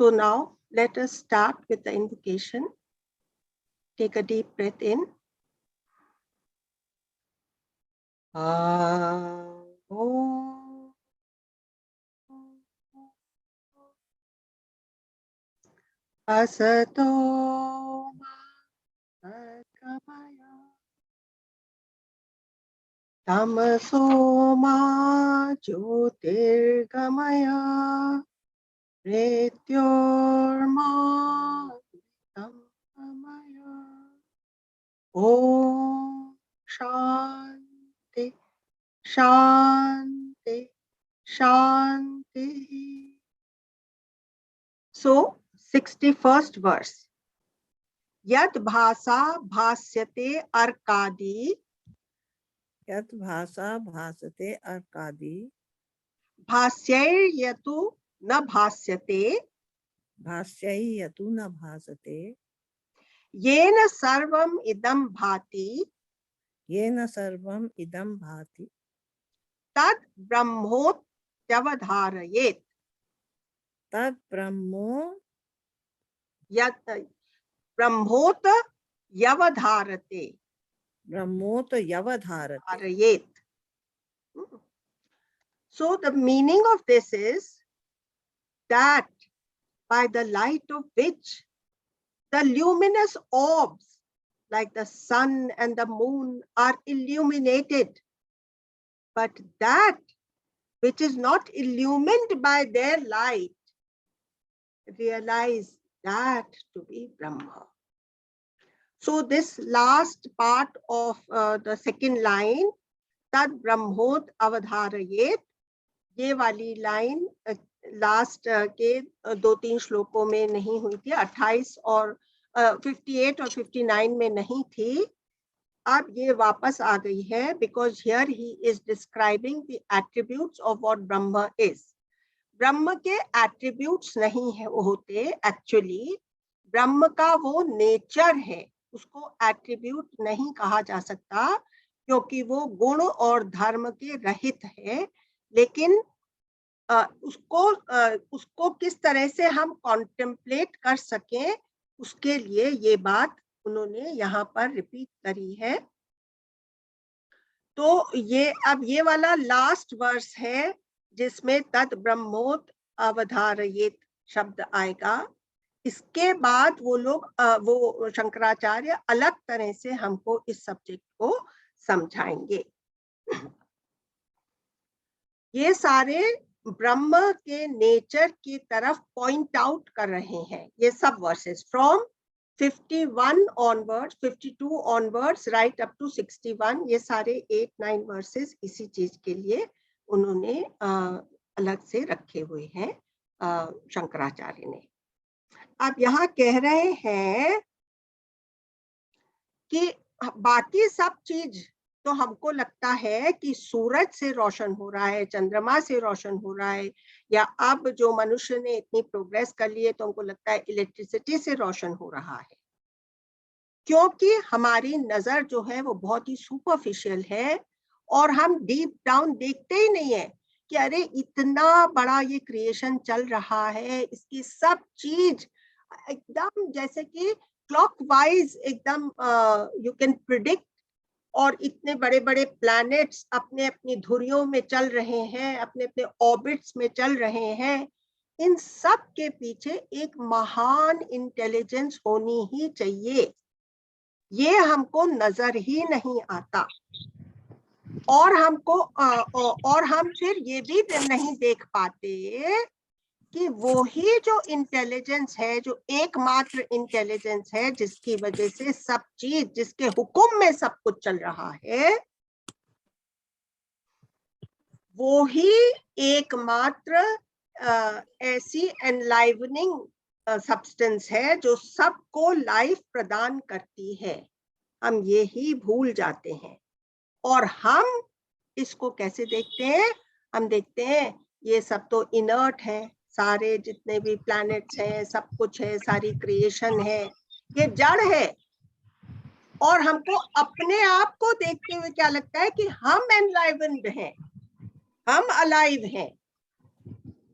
So now let us start with the invocation. Take a deep breath in. Asato ma sagamaya tamaso ma jyotirgamaya mrityorma tamaya. Om Shanti Shanti Shanti. So 61st verse. Yad bhasa bhasyate arkadi. यत भाषा भासते अर्कादि Bhasyai yatu na bhasyate. भाष्यै यतु न भासते Yena sarvam idam bhati. येन सर्वम् इदं भाति Tad brahmot yavadharayet. तत् ब्रह्मो Yat brahmot yavadharate. ब्रह्मोत यवधारते. Arayet. So the meaning of this is that by the light of which the luminous orbs like the sun and the moon are illuminated, but that which is not illumined by their light, realize that to be Brahma. So this last part of the second line, Tad Brahmot Avadharayet, ये वाली line last के 2-3 श्लोकों में नहीं हुई थी, 28 और 58 और 59 में नहीं थी, अब ये वापस आ गई है, because here he is describing the attributes of what Brahma is. ब्रह्म के attributes नहीं है वो होते, एक्चुअली ब्रह्म का वो नेचर है, उसको एट्रीब्यूट नहीं कहा जा सकता क्योंकि वो गुण और धर्म के रहित है, लेकिन उसको किस तरह से हम कॉन्टेम्पलेट कर सकें उसके लिए ये बात उन्होंने यहाँ पर रिपीट करी है. तो ये अब ये वाला लास्ट वर्स है जिसमें तद ब्रह्मोत अवधारयेत शब्द आएगा. इसके बाद वो लोग वो शंकराचार्य अलग तरह से हमको इस सब्जेक्ट को समझाएंगे. ये सारे ब्रह्म के नेचर की तरफ पॉइंट आउट कर रहे हैं ये सब verses from 51 onwards, 52 onwards right up to 61. ये सारे 8-9 वर्सेस इसी चीज के लिए उन्होंने अलग से रखे हुए हैं शंकराचार्य ने. अब यहाँ कह रहे हैं कि बाकी सब चीज तो हमको लगता है कि सूरज से रोशन हो रहा है, चंद्रमा से रोशन हो रहा है, या अब जो मनुष्य ने इतनी प्रोग्रेस कर ली है तो हमको लगता है इलेक्ट्रिसिटी से रोशन हो रहा है, क्योंकि हमारी नजर जो है वो बहुत ही सुपरफिशियल है और हम डीप डाउन देखते ही नहीं है कि अरे इतना बड़ा ये क्रिएशन चल रहा है, इसकी सब चीज एकदम जैसे कि क्लॉकवाइज एकदम यू कैन प्रिडिक्ट, और इतने बड़े बड़े प्लैनेट्स अपने अपनी धुरियों में चल रहे हैं, अपने अपने ऑर्बिट्स में चल रहे हैं. इन सब के पीछे एक महान इंटेलिजेंस होनी ही चाहिए, ये हमको नजर ही नहीं आता. और हमको और हम फिर ये भी नहीं देख पाते कि वो ही जो इंटेलिजेंस है, जो एकमात्र इंटेलिजेंस है जिसकी वजह से सब चीज, जिसके हुक्म में सब कुछ चल रहा है, वो ही एकमात्र ऐसी एनलाइवनिंग सब्सटेंस है जो सबको लाइफ प्रदान करती है. हम ये ही भूल जाते हैं और हम इसको कैसे देखते हैं? हम देखते हैं ये सब तो इनर्ट है, सारे जितने भी प्लैनेट्स हैं, सब कुछ है, सारी क्रिएशन है, ये जड़ है. और हमको अपने आप को देखते हुए क्या लगता है कि हम एनलाइवन्ड हैं, हम अलाइव हैं.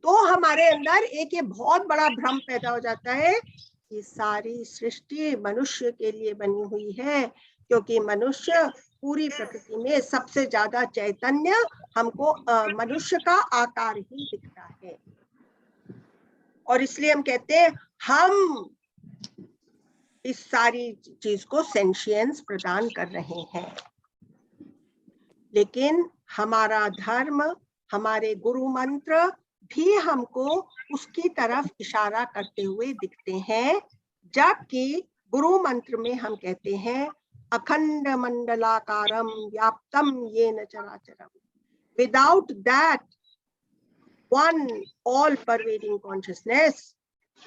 तो हमारे अंदर एक ये बहुत बड़ा भ्रम पैदा हो जाता है कि सारी सृष्टि मनुष्य के लिए बनी हुई है, क्योंकि मनुष्य पूरी प्रकृति में सबसे ज्यादा चैतन्य हमको मनुष्य का आकार ही दिखता है, और इसलिए हम कहते हैं हम इस सारी चीज को सेंशियंस प्रदान कर रहे हैं। लेकिन हमारा धर्म, हमारे गुरु मंत्र भी हमको उसकी तरफ इशारा करते हुए दिखते हैं, जबकि गुरु मंत्र में हम कहते हैं अखंड मंडलाकारम व्याप्तम येन चराचरम, without that one all pervading consciousness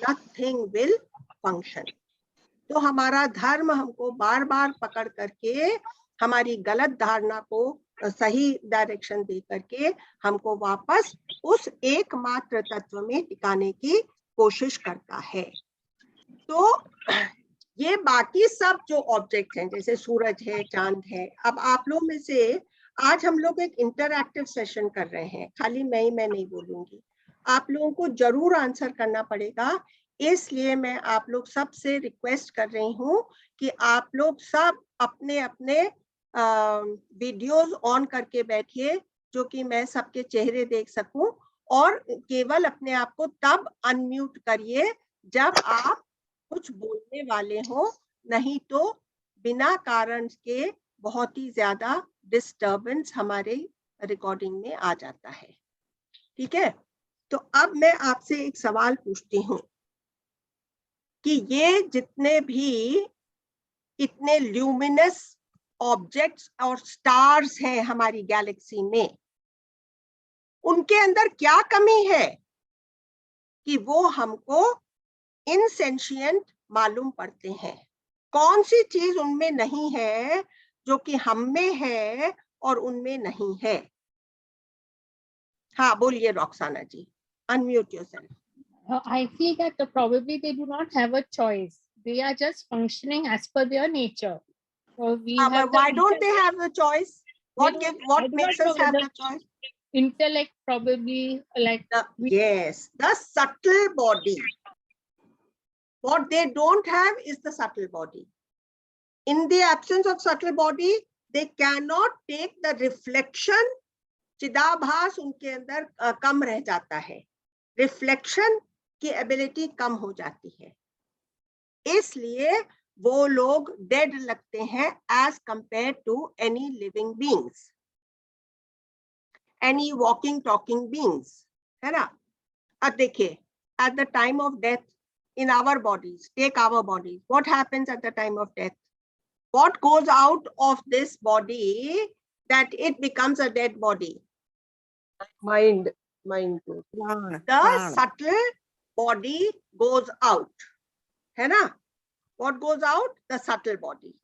nothing will function. तो हमारा धर्म हमको बार बार पकड़ करके हमारी गलत धारणा को सही डायरेक्शन दे करके हमको वापस उस एकमात्र तत्व में टिकाने की कोशिश करता है। तो ये बाकी सब जो ऑब्जेक्ट हैं, जैसे सूरज है, चांद है, अब आप लोग में से आज हम लोग एक इंटरएक्टिव सेशन कर रहे हैं, खाली मैं नहीं बोलूंगी, आप लोगों को जरूर आंसर करना पड़ेगा। इसलिए मैं आप लोग सब से रिक्वेस्ट कर रही हूँ कि आप लोग सब अपने अपने वीडियोस ऑन करके बैठिए, जो कि मैं सबके चेहरे देख सकूं, और केवल अपने आप को तब अनम्यूट करिए जब आप कुछ बोलने वाले हो, नहीं तो बिना कारण के बहुत ही ज्यादा डिस्टर्बेंस हमारे रिकॉर्डिंग में आ जाता है। ठीक है, तो अब मैं आपसे एक सवाल पूछती हूँ कि ये जितने भी इतने ल्यूमिनस ऑब्जेक्ट्स और स्टार्स हैं हमारी गैलेक्सी में, उनके अंदर क्या कमी है कि वो हमको इनसेंशिएंट मालूम पड़ते हैं? कौन सी चीज उनमें नहीं है जो कि हम में है और उनमें नहीं है? हाँ बोलिए Roxana ji, unmute yourself. I feel that probably they do not have a choice. They are just functioning as per their nature. So we have why don't they have the choice? What makes us have the choice? Intellect probably, like yes, the subtle body. What they don't have is the subtle body. In the absence of subtle body, they cannot take the reflection. चिदाभास उनके अंदर कम रह जाता है, reflection की ability कम हो जाती है, इसलिए वो लोग डेड लगते हैं as compare to any living beings, any walking talking beings, है ना। अब देखिए, at the time of death in our bodies, take our bodies, what happens at the time of death? What goes out of this body that it becomes a dead body? Mind goes. The subtle body goes out, है ना? What goes out? The subtle body.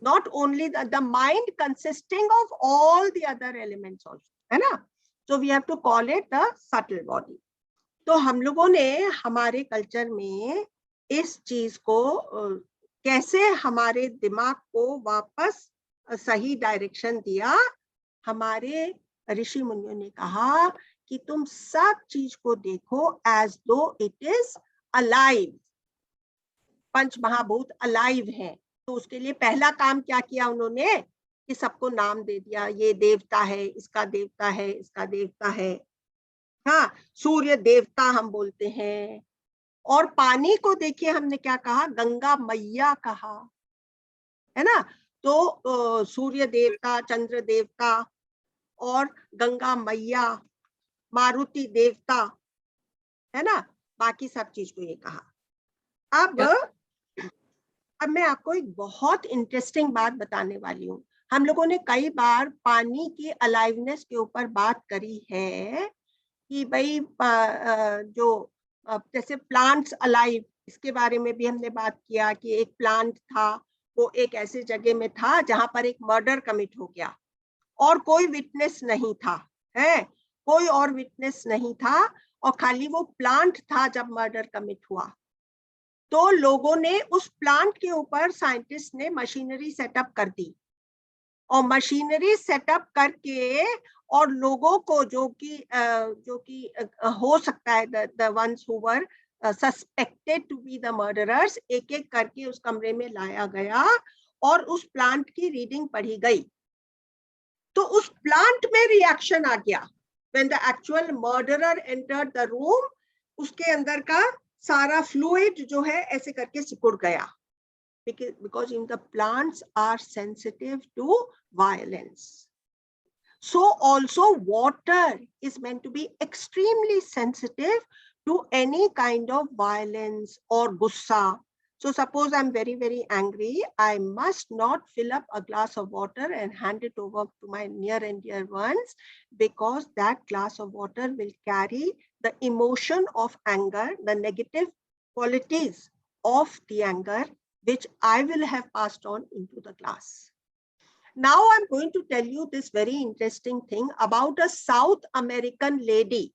Not only the mind consisting of all the other elements also, है ना? So we have to call it the subtle body. तो हम लोगों ने हमारे culture में इस चीज को कैसे हमारे दिमाग को वापस सही डायरेक्शन दिया। हमारे ऋषि मुनियों ने कहा कि तुम सब चीज को देखो एज दो इट इज अलाइव, पंच महाभूत अलाइव हैं। तो उसके लिए पहला काम क्या किया उन्होंने कि सबको नाम दे दिया, ये देवता है, इसका देवता है, इसका देवता है। हाँ, सूर्य देवता हम बोलते हैं। और पानी को देखिए हमने क्या कहा, गंगा मैया कहा, है ना। तो सूर्य देवता, चंद्र देवता और गंगा मैया, मारुति देवता, है ना, बाकी सब चीज को ये कहा। अब मैं आपको एक बहुत इंटरेस्टिंग बात बताने वाली हूँ। हम लोगों ने कई बार पानी की अलाइवनेस के ऊपर बात करी है कि भाई जो जैसे प्लांट्स अलाइव, इसके बारे में भी हमने बात किया कि एक प्लांट था, वो एक ऐसे जगह में था जहां पर एक मर्डर कमिट हो गया और कोई विटनेस नहीं था, है, कोई और विटनेस नहीं था और खाली वो प्लांट था जब मर्डर कमिट हुआ। तो लोगों ने उस प्लांट के ऊपर, साइंटिस्ट ने मशीनरी सेटअप कर दी और मशीनरी सेटअप करके और लोगों को जो कि हो सकता है the ones who were suspected to be the murderers, एक एक करके उस कमरे में लाया गया और उस प्लांट की रीडिंग पढ़ी गई। तो उस प्लांट में रिएक्शन आ गया। When the actual murderer entered the room, उसके अंदर का सारा फ्लूइड जो है ऐसे करके सिकुड़ गया, because in the plants are sensitive to violence. So also water is meant to be extremely sensitive to any kind of violence or gussa. So suppose I'm very, very angry, I must not fill up a glass of water and hand it over to my near and dear ones, because that glass of water will carry the emotion of anger, the negative qualities of the anger, which I will have passed on into the glass. Now I'm going to tell you this very interesting thing about a South American lady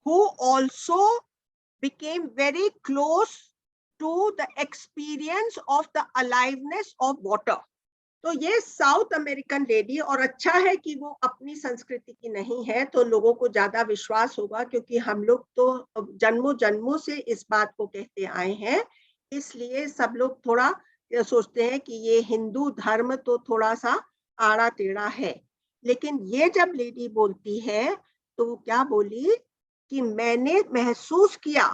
who also became very close to the experience of the aliveness of water. तो ये south American lady, और अच्छा है कि वो अपनी संस्कृति की नहीं है, तो लोगों को ज्यादा विश्वास होगा, क्योंकि हम लोग तो जन्मों जन्मों से इस बात को कहते आए हैं, इसलिए सब लोग थोड़ा सोचते हैं कि ये हिंदू धर्म तो थोड़ा सा आड़ा टेढ़ा है। लेकिन ये जब लेडी बोलती है तो वो क्या बोली कि मैंने महसूस किया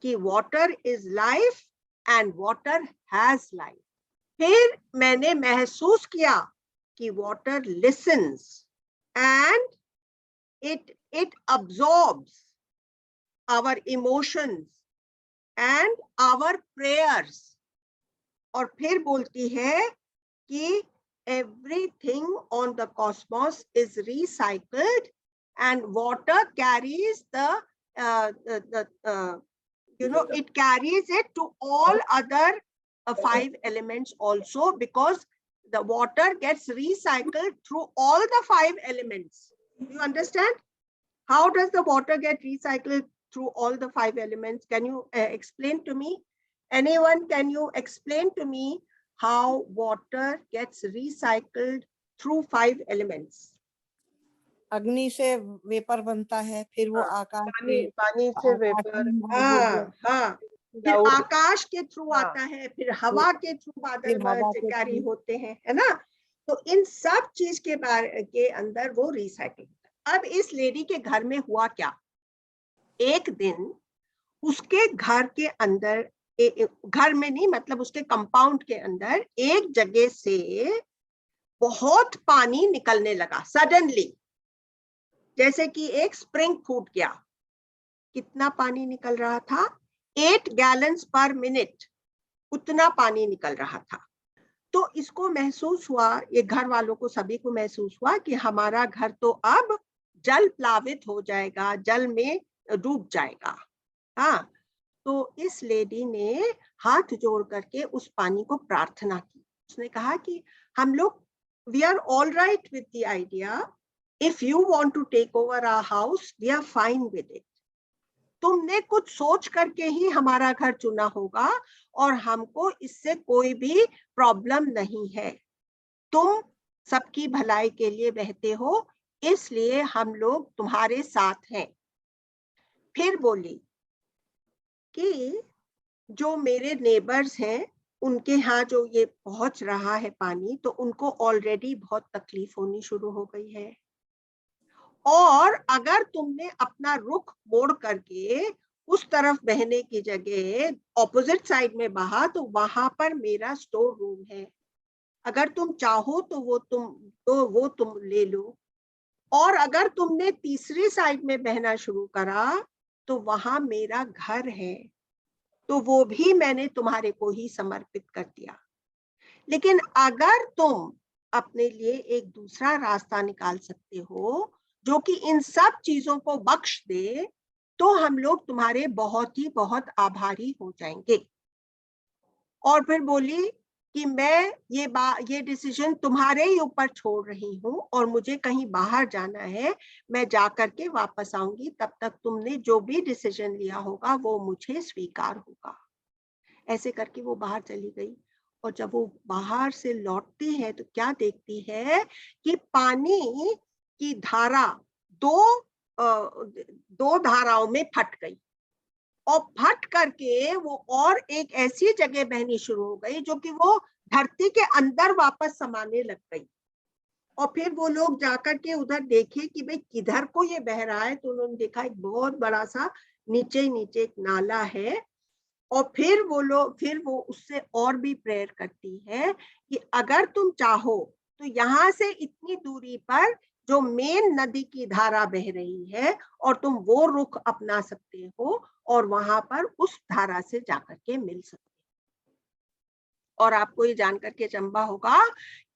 कि water is life and water has life. फिर मैंने महसूस किया कि water lessons and it absorbs our emotions and our prayers. और फिर बोलती है कि everything on the cosmos is recycled and water carries it carries it to all other 5 elements also, because the water gets recycled through all the 5 elements. You understand? How does the water get recycled through all the 5 elements? Can you explain to me? Anyone, can you explain to me how water gets recycled through 5 elements? अग्नि से vapour बनता है, फिर वो आकाश पानी से vapour, हाँ, फिर आकाश के थ्रू आता है, फिर हवा के थ्रू बादल से कैरी होते हैं, है ना? तो इन सब चीज के अंदर वो रिसाइकिल। अब इस लेडी के घर में हुआ क्या, एक दिन उसके घर के अंदर, घर में नहीं मतलब उसके कंपाउंड के अंदर एक जगह से बहुत पानी निकलने लगा सडनली, जैसे कि एक स्प्रिंग फूट गया। कितना पानी निकल रहा था? 8 गैलन्स पर मिनट, उतना पानी निकल रहा था। तो इसको महसूस हुआ, ये घर वालों को सभी को महसूस हुआ कि हमारा घर तो अब जल प्लावित हो जाएगा, जल में डूब जाएगा। हाँ, तो इस लेडी ने हाथ जोड़ करके उस पानी को प्रार्थना की। उसने कहा कि हम लोग, we are all right with the idea. If you want to take over our house, we are fine with it. तुमने कुछ सोच करके ही हमारा घर चुना होगा और हमको इससे कोई भी प्रॉब्लम नहीं है। तुम सबकी भलाई के लिए बहते हो, इसलिए हम लोग तुम्हारे साथ हैं। फिर बोली कि जो मेरे नेबर्स हैं, उनके यहाँ जो ये पहुंच रहा है पानी, तो उनको ऑलरेडी बहुत तकलीफ होनी शुरू हो गई है, और अगर तुमने अपना रुख मोड़ करके उस तरफ बहने की जगह ऑपोजिट साइड में बहा, तो वहां पर मेरा स्टोर रूम है, अगर तुम चाहो तो वो तुम ले लो, और अगर तुमने तीसरी साइड में बहना शुरू करा तो वहां मेरा घर है, तो वो भी मैंने तुम्हारे को ही समर्पित कर दिया। लेकिन अगर तुम अपने लिए एक दूसरा रास्ता निकाल सकते हो जो कि इन सब चीजों को बख्श दे, तो हम लोग तुम्हारे बहुत ही बहुत आभारी हो जाएंगे। और फिर बोली कि मैं ये डिसीजन तुम्हारे ही ऊपर छोड़ रही हूँ, और मुझे कहीं बाहर जाना है, मैं जा करके वापस आऊंगी, तब तक तुमने जो भी डिसीजन लिया होगा वो मुझे स्वीकार होगा। ऐसे करके वो बाहर चली गई और जब वो बाहर से लौटती है तो क्या देखती है कि पानी की धारा दो धाराओं में फट गई, और फट करके वो और एक ऐसी जगह बहनी शुरू हो गई जो कि वो धरती के अंदर वापस समाने लग गई। और फिर वो लोग जाकर के उधर देखे कि भाई किधर को ये बह रहा है, तो उन्होंने देखा एक बहुत बड़ा सा नीचे नीचे एक नाला है। और फिर वो उससे और भी प्रेयर करती है कि अगर तुम चाहो तो यहाँ से इतनी दूरी पर जो मेन नदी की धारा बह रही है, और तुम वो रुख अपना सकते हो और वहां पर उस धारा से जाकर के मिल सकते हो। और आपको ये जानकर के चंबा होगा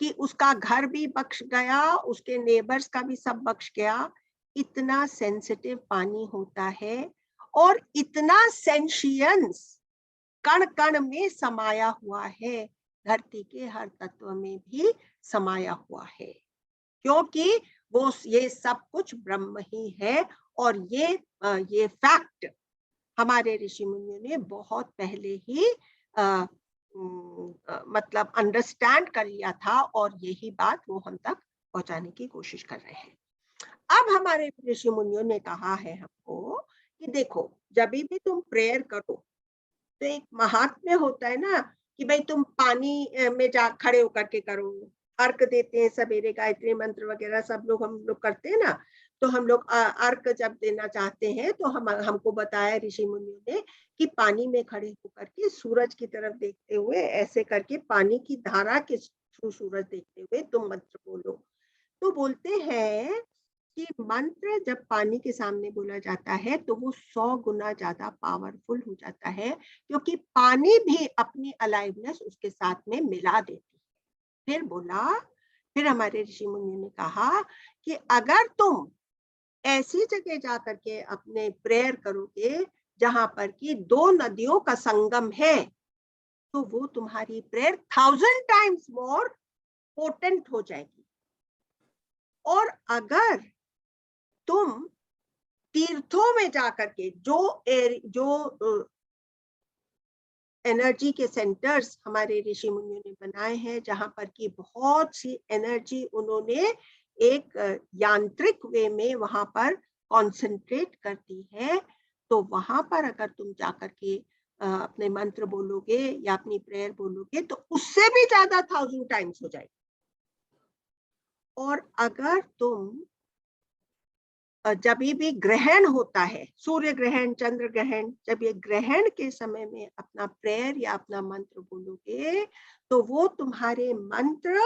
कि उसका घर भी बख्श गया, उसके नेबर्स का भी सब बख्श गया। इतना सेंसिटिव पानी होता है और इतना सेंशियंस कण कण में समाया हुआ है, धरती के हर तत्व में भी समाया हुआ है, क्योंकि वो ये सब कुछ ब्रह्म ही है। और ये फैक्ट हमारे ऋषि मुनियों ने बहुत पहले ही मतलब अंडरस्टैंड कर लिया था, और यही बात वो हम तक पहुंचाने की कोशिश कर रहे हैं। अब हमारे ऋषि मुनियों ने कहा है हमको कि देखो, जब भी तुम प्रेयर करो तो एक महात्म्य होता है ना कि भाई तुम पानी में जा खड़े होकर के करो, अर्क देते हैं सवेरे, गायत्री मंत्र वगैरह सब लोग हम लोग करते हैं ना। तो हम लोग अर्क जब देना चाहते हैं तो हमको बताया ऋषि मुनियों ने कि पानी में खड़े होकर के सूरज की तरफ देखते हुए ऐसे करके पानी की धारा के थ्रू सूरज देखते हुए तुम मंत्र बोलो। तो बोलते हैं कि मंत्र जब पानी के सामने बोला जाता है तो वो 100 गुना ज्यादा पावरफुल हो जाता है, क्योंकि पानी भी अपनी अलाइवनेस उसके साथ में मिला देती है। फिर हमारे ऋषि मुनियों ने कहा कि अगर तुम ऐसी जगह जाकर के अपने प्रेयर करोगे जहां पर कि 2 नदियों का संगम है, तो वो तुम्हारी प्रेयर 1000 टाइम्स मोर पोटेंट हो जाएगी। और अगर तुम तीर्थों में जाकर के जो एनर्जी के सेंटर्स हमारे ऋषि मुनियों ने बनाए हैं, जहां पर की बहुत सी एनर्जी उन्होंने एक यांत्रिक वे में वहां पर कंसंट्रेट करती है, तो वहां पर अगर तुम जाकर के अपने मंत्र बोलोगे या अपनी प्रेयर बोलोगे तो उससे भी ज्यादा 1000 टाइम्स हो जाएगी। और अगर तुम जब भी ग्रहण होता है, सूर्य ग्रहण, चंद्र ग्रहण, जब ये ग्रहण के समय में अपना प्रेयर या अपना मंत्र बोलोगे तो वो तुम्हारे मंत्र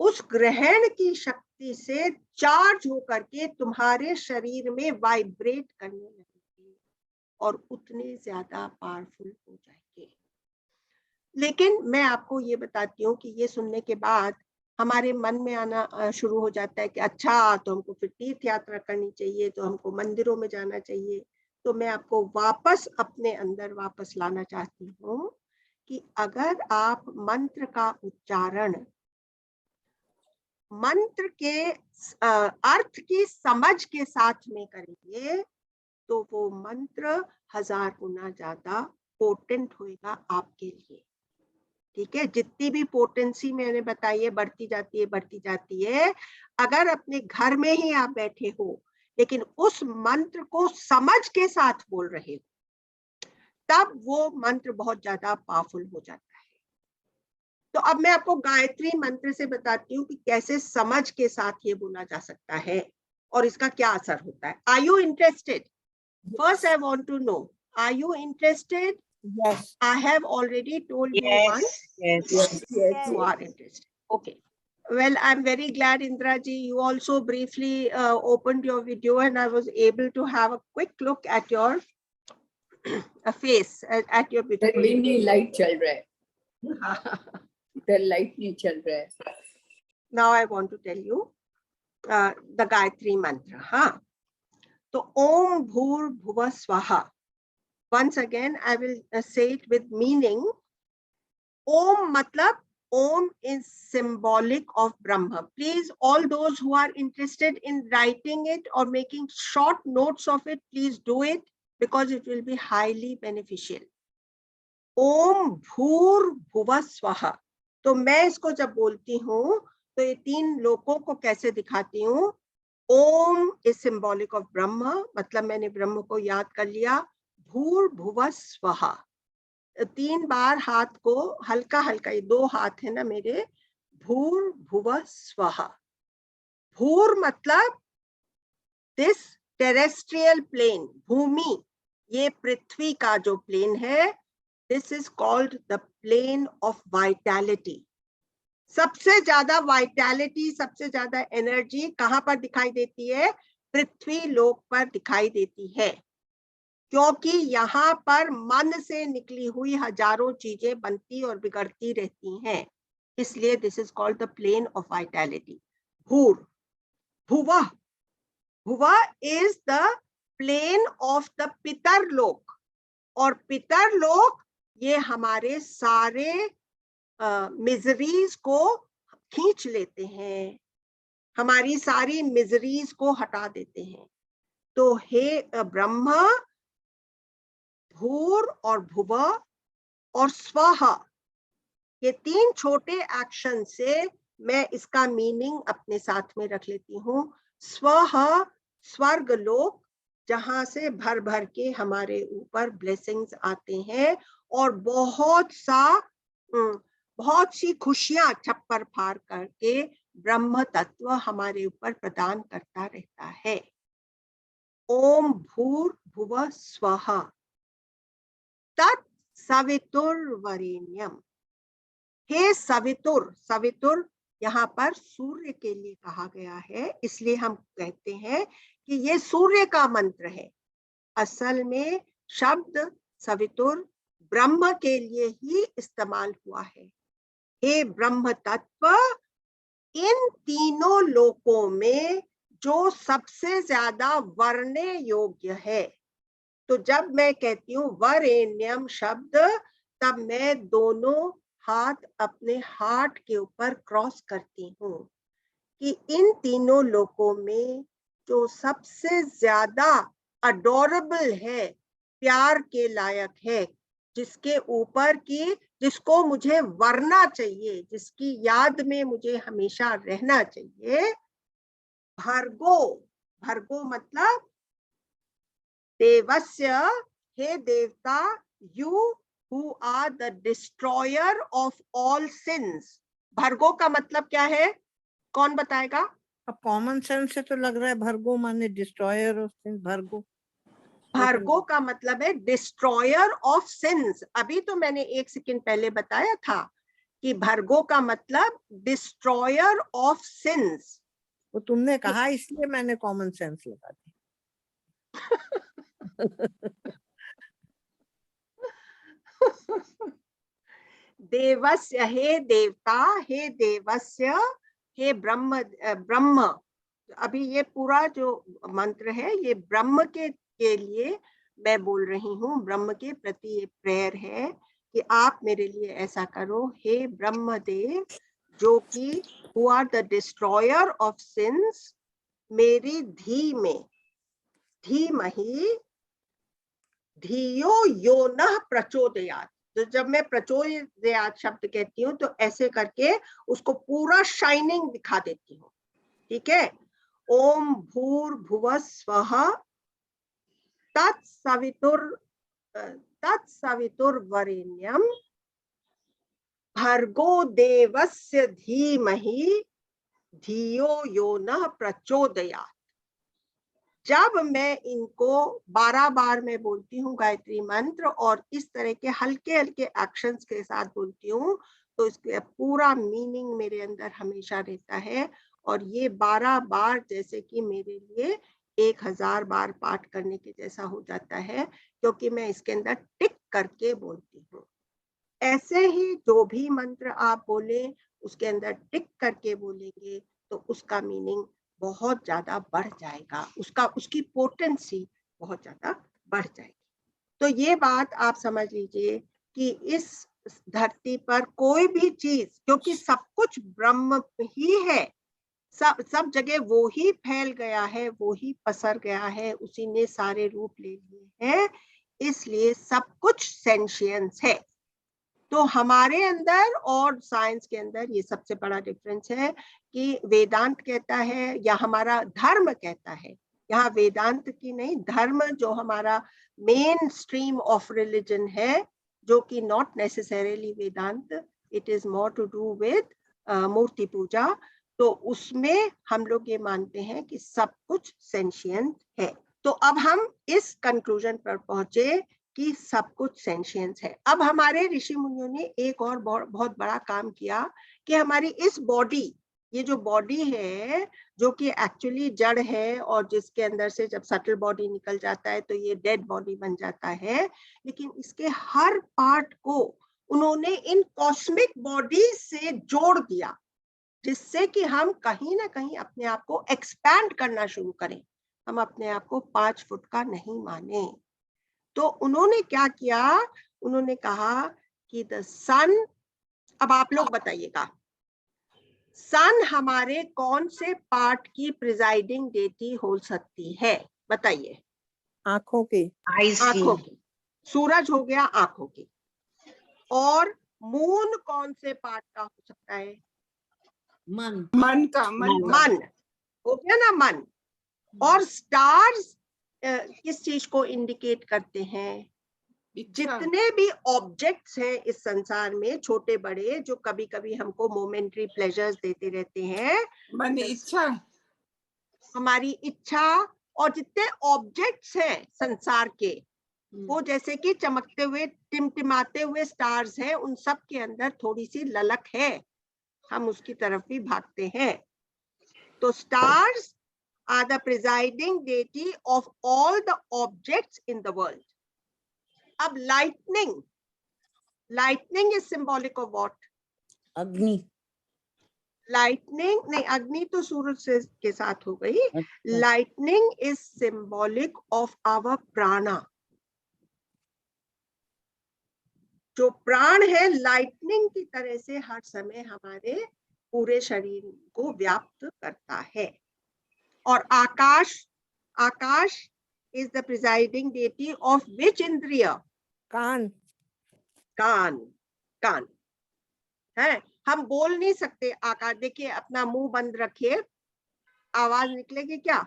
उस ग्रहण की शक्ति से चार्ज होकर के तुम्हारे शरीर में वाइब्रेट करने लगेंगे और उतने ज्यादा पावरफुल हो जाएंगे। लेकिन मैं आपको ये बताती हूँ कि ये सुनने के बाद हमारे मन में आना शुरू हो जाता है कि अच्छा, तो हमको फिर तीर्थ यात्रा करनी चाहिए, तो हमको मंदिरों में जाना चाहिए। तो मैं आपको वापस अपने अंदर वापस लाना चाहती हूँ कि अगर आप मंत्र का उच्चारण मंत्र के अर्थ की समझ के साथ में करेंगे तो वो मंत्र 1000 गुना ज्यादा पोटेंट होएगा आपके लिए। ठीक है, जितनी भी पोटेंसी मैंने बताई है बढ़ती जाती है। अगर अपने घर में ही आप बैठे हो लेकिन उस मंत्र को समझ के साथ बोल रहे हो, तब वो मंत्र बहुत ज्यादा पावरफुल हो जाता है। तो अब मैं आपको गायत्री मंत्र से बताती हूँ कि कैसे समझ के साथ ये बोला जा सकता है और इसका क्या असर होता है। Are you interested? First, I want to know, are you interested? Yes. I have already told you once. Yes. You are interested. Okay. Well, I'm very glad, Indra ji, you also briefly opened your video and I was able to have a quick look at your face, at your beautiful. नहीं light चल रहा है, इधर light नहीं चल रहा है। Now I want to tell you the Gayatri mantra. हाँ, तो ओम भूर्भुवः स्वाहा. Once again, I will say it with meaning. Om matlab, Om is symbolic of Brahma. Please, all those who are interested in writing it or making short notes of it, please do it because it will be highly beneficial. ओम भूर्भुवः स्वः। तो मैं इसको जब बोलती हूँ तो ये तीन लोकों को कैसे दिखाती हूँ? ओम इज सिंबॉलिक ऑफ ब्रह्म, मतलब मैंने ब्रह्म को याद कर लिया। भूर्भुवः स्वः, 3 बार हाथ को हल्का हल्का, ये 2 हाथ है ना मेरे। भूर्भुवः स्वः। भूर मतलब दिस टेरेस्ट्रियल प्लेन, भूमि, ये पृथ्वी का जो प्लेन है, this is called the plane of vitality. सबसे ज्यादा वाइटैलिटी, सबसे ज्यादा एनर्जी कहां पर दिखाई देती है? पृथ्वी लोक पर दिखाई देती है, क्योंकि यहाँ पर मन से निकली हुई हजारों चीजें बनती और बिगड़ती रहती हैं, इसलिए this is called the plane of vitality. भूर भुवः, भुवः is the plane of the पितर लोक, और पितर लोक ये हमारे सारे मिजरीज को खींच लेते हैं, हमारी सारी मिजरीज को हटा देते हैं। तो हे ब्रह्मा, भूर और भुवः और स्वः, ये 3 छोटे एक्शन से मैं इसका मीनिंग अपने साथ में रख लेती हूँ। स्वः स्वर्ग लोक, जहां से भर भर के हमारे ऊपर ब्लेसिंग्स आते हैं और बहुत सी खुशियां छप्पर फाड़ करके ब्रह्म तत्व हमारे ऊपर प्रदान करता रहता है। ओम भूर्भुवः स्वः तत् सवितुर्वरेण्यम। हे सवितुर, सवितुर यहाँ पर सूर्य के लिए कहा गया है, इसलिए हम कहते हैं कि ये सूर्य का मंत्र है। असल में शब्द सवितुर ब्रह्म के लिए ही इस्तेमाल हुआ है। हे ब्रह्म तत्व, इन तीनों लोकों में जो सबसे ज्यादा वरने योग्य है। तो जब मैं कहती हूँ वरेण्यम शब्द, तब मैं दोनों हाथ अपने हार्ट के ऊपर क्रॉस करती हूँ कि इन तीनों लोकों में जो सबसे ज्यादा अडोरेबल है, प्यार के लायक है, जिसके ऊपर की, जिसको मुझे वरना चाहिए, जिसकी याद में मुझे हमेशा रहना चाहिए, भर्गो। भर्गो मतलब देवस्य, हे देवता, you who are the destroyer of all sins। भर्गो का मतलब क्या है? कौन बताएगा? अब कॉमन सेंस से तो लग रहा है भर्गो माने डिस्ट्रॉयर ऑफ सिंस। भर्गो, भर्गो का मतलब है डिस्ट्रॉयर ऑफ सिंस। अभी तो मैंने 1 सेकंड पहले बताया था कि भर्गो का मतलब डिस्ट्रॉयर ऑफ सिंस। वो तुमने कहा इसलिए मैंने कॉमन सेंस लगा दी। देवस्य, हे देवता, हे देवस्य, हे ब्रह्म, ब्रह्म। अभी ये पूरा जो मंत्र है ये ब्रह्म के लिए मैं बोल रही हूँ, ब्रह्म के प्रति ये प्रेयर है कि आप मेरे लिए ऐसा करो। हे ब्रह्म देव, जो कि who are the destroyer of sins, मेरी धी में, धीमहि धियो यो नः प्रचोदयात्। तो जब मैं प्रचोदयात् शब्द कहती हूँ तो ऐसे करके उसको पूरा शाइनिंग दिखा देती हूँ, ठीक है। ओम भूर्भुवः स्वः तत्सवितुर्वरेण्यम भर्गो देवस्य धीमहि धियो यो नः प्रचोदयात्। जब मैं इनको 12 बार मैं बोलती हूँ गायत्री मंत्र और इस तरह के हल्के हल्के एक्शंस के साथ बोलती हूँ, तो इसके पूरा मीनिंग मेरे अंदर हमेशा रहता है। और ये 12 बार जैसे कि मेरे लिए 1000 बार पाठ करने के जैसा हो जाता है, क्योंकि मैं इसके अंदर टिक करके बोलती हूँ। ऐसे ही जो भी मंत्र आप बोले उसके अंदर टिक करके बोलेंगे तो उसका मीनिंग बहुत ज्यादा बढ़ जाएगा, उसकी पोटेंसी बहुत ज्यादा बढ़ जाएगी। तो ये बात आप समझ लीजिए कि इस धरती पर कोई भी चीज, क्योंकि सब कुछ ब्रह्म ही है, सब जगह वो ही फैल गया है, वो ही पसर गया है, उसी ने सारे रूप ले लिए हैं, इसलिए सब कुछ सेंशियंस है। तो हमारे अंदर और साइंस के अंदर ये सबसे बड़ा डिफरेंस है कि वेदांत कहता है या हमारा धर्म कहता है, यहाँ वेदांत की नहीं, धर्म जो हमारा मेन स्ट्रीम ऑफ रिलीजन है, जो कि not necessarily Vedanta, it is more to do with murti puja, तो उसमें हम लोग ये मानते हैं कि सब कुछ सेंशियंट है। तो अब हम इस कंक्लूजन पर पहुंचे कि सब कुछ सेंशियंस है। अब हमारे ऋषि मुनियों ने एक और बहुत बड़ा काम किया कि हमारी इस बॉडी, ये जो बॉडी है जो कि एक्चुअली जड़ है और जिसके अंदर से जब सटल बॉडी निकल जाता है तो ये डेड बॉडी बन जाता है, लेकिन इसके हर पार्ट को उन्होंने इन कॉस्मिक बॉडी से जोड़ दिया, जिससे कि हम कहीं ना कहीं अपने आप को एक्सपैंड करना शुरू करें, हम अपने आप को 5 फुट का नहीं माने। तो उन्होंने क्या किया, उन्होंने कहा कि द सन, अब आप लोग बताइएगा, सन हमारे कौन से पार्ट की प्रिजाइडिंग डेटी हो सकती है, बताइए। आंखों की। आंखों की। सूरज हो गया आंखों की। और मून कौन से पार्ट का हो सकता है? मन हो गया ना, मन। और स्टार्स किस चीज को इंडिकेट करते हैं? जितने भी ऑब्जेक्ट्स हैं इस संसार में, छोटे बड़े, जो कभी कभी हमको मोमेंटरी प्लेजर्स देते रहते हैं, इच्छा, हमारी इच्छा, और जितने ऑब्जेक्ट्स हैं संसार के, वो जैसे कि चमकते हुए टिमटिमाते हुए स्टार्स हैं, उन सब के अंदर थोड़ी सी ललक है, हम उसकी तरफ भी भागते हैं। तो stars are the presiding deity of all the objects in the world. अब lightning is symbolic of what? अग्नि। Lightning नहीं, अग्नि तो सूरज से के साथ हो गई। Lightning is symbolic of our prana. जो प्राण है लाइटनिंग की तरह से हर समय हमारे पूरे शरीर को व्याप्त करता है। और आकाश is the presiding deity of which इंद्रिय? कान है। हम बोल नहीं सकते आकाश, देखिए अपना मुंह बंद रखिए, आवाज निकलेगी क्या?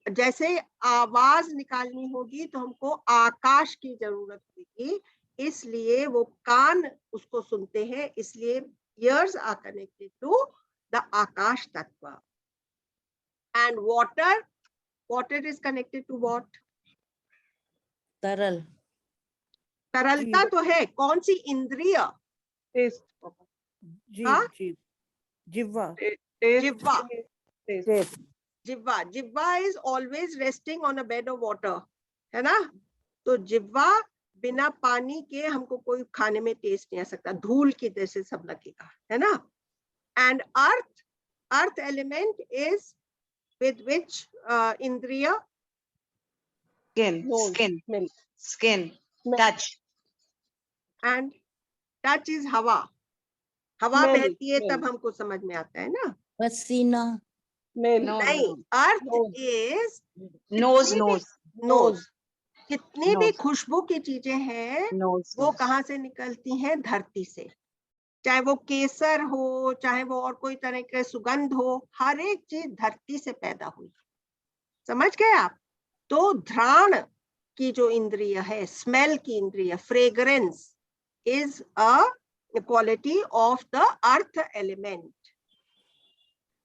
जैसे आवाज निकालनी होगी तो हमको आकाश की जरूरत होगी, इसलिए वो कान उसको सुनते हैं, इसलिए ears are connected to the आकाश तत्व। And water is connected to what? तरल। तरलता तो है, कौन सी इंद्रिय? जिह्वा is always resting on a bed of water, है ना? तो जिह्वा बिना पानी के हमको कोई खाने में टेस्ट नहीं आ सकता, धूल की जैसे सब लगेगा, है ना? And earth element is with which indriya? Skin, touch. And touch is हवा बहती है तब हमको समझ में आता है ना? पसीना। नहीं, अर्थ is Nose. कितनी भी खुशबू की चीजें हैं वो कहाँ से निकलती हैं? धरती से। चाहे वो केसर हो, चाहे वो और कोई तरह के सुगंध हो, हर एक चीज धरती से पैदा हुई। समझ गए आप? तो घ्राण की जो इंद्रिय है, स्मेल की इंद्रिय, fragrance is a quality of the earth element.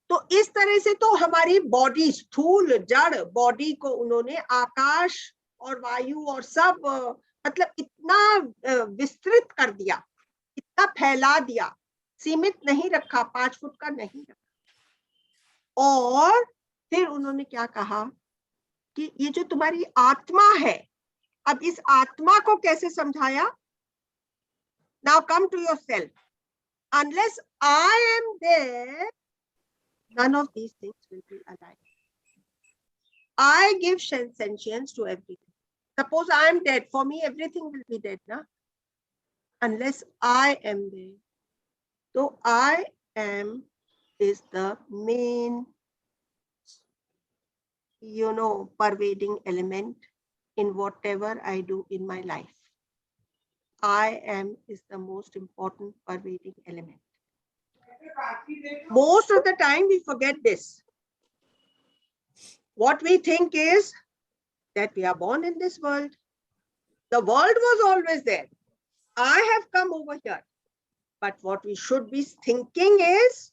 तो इस तरह से तो हमारी बॉडी, स्थूल जड़ बॉडी को उन्होंने आकाश और वायु और सब, मतलब इतना विस्तृत कर दिया, इतना फैला दिया, सीमित नहीं रखा, 5 फुट का नहीं रखा। और फिर उन्होंने क्या कहा कि ये जो तुम्हारी आत्मा है, अब इस आत्मा को कैसे समझाया? Now come to yourself. Unless I am there, none of these things will be alive. I give sentience to everything. Suppose I am dead, for me everything will be dead, na? Unless I am there. So I am is the main, pervading element in whatever I do in my life. I am is the most important pervading element. Most of the time we forget this. What we think is that we are born in this world. The world was always there. I have come over here. But what we should be thinking is,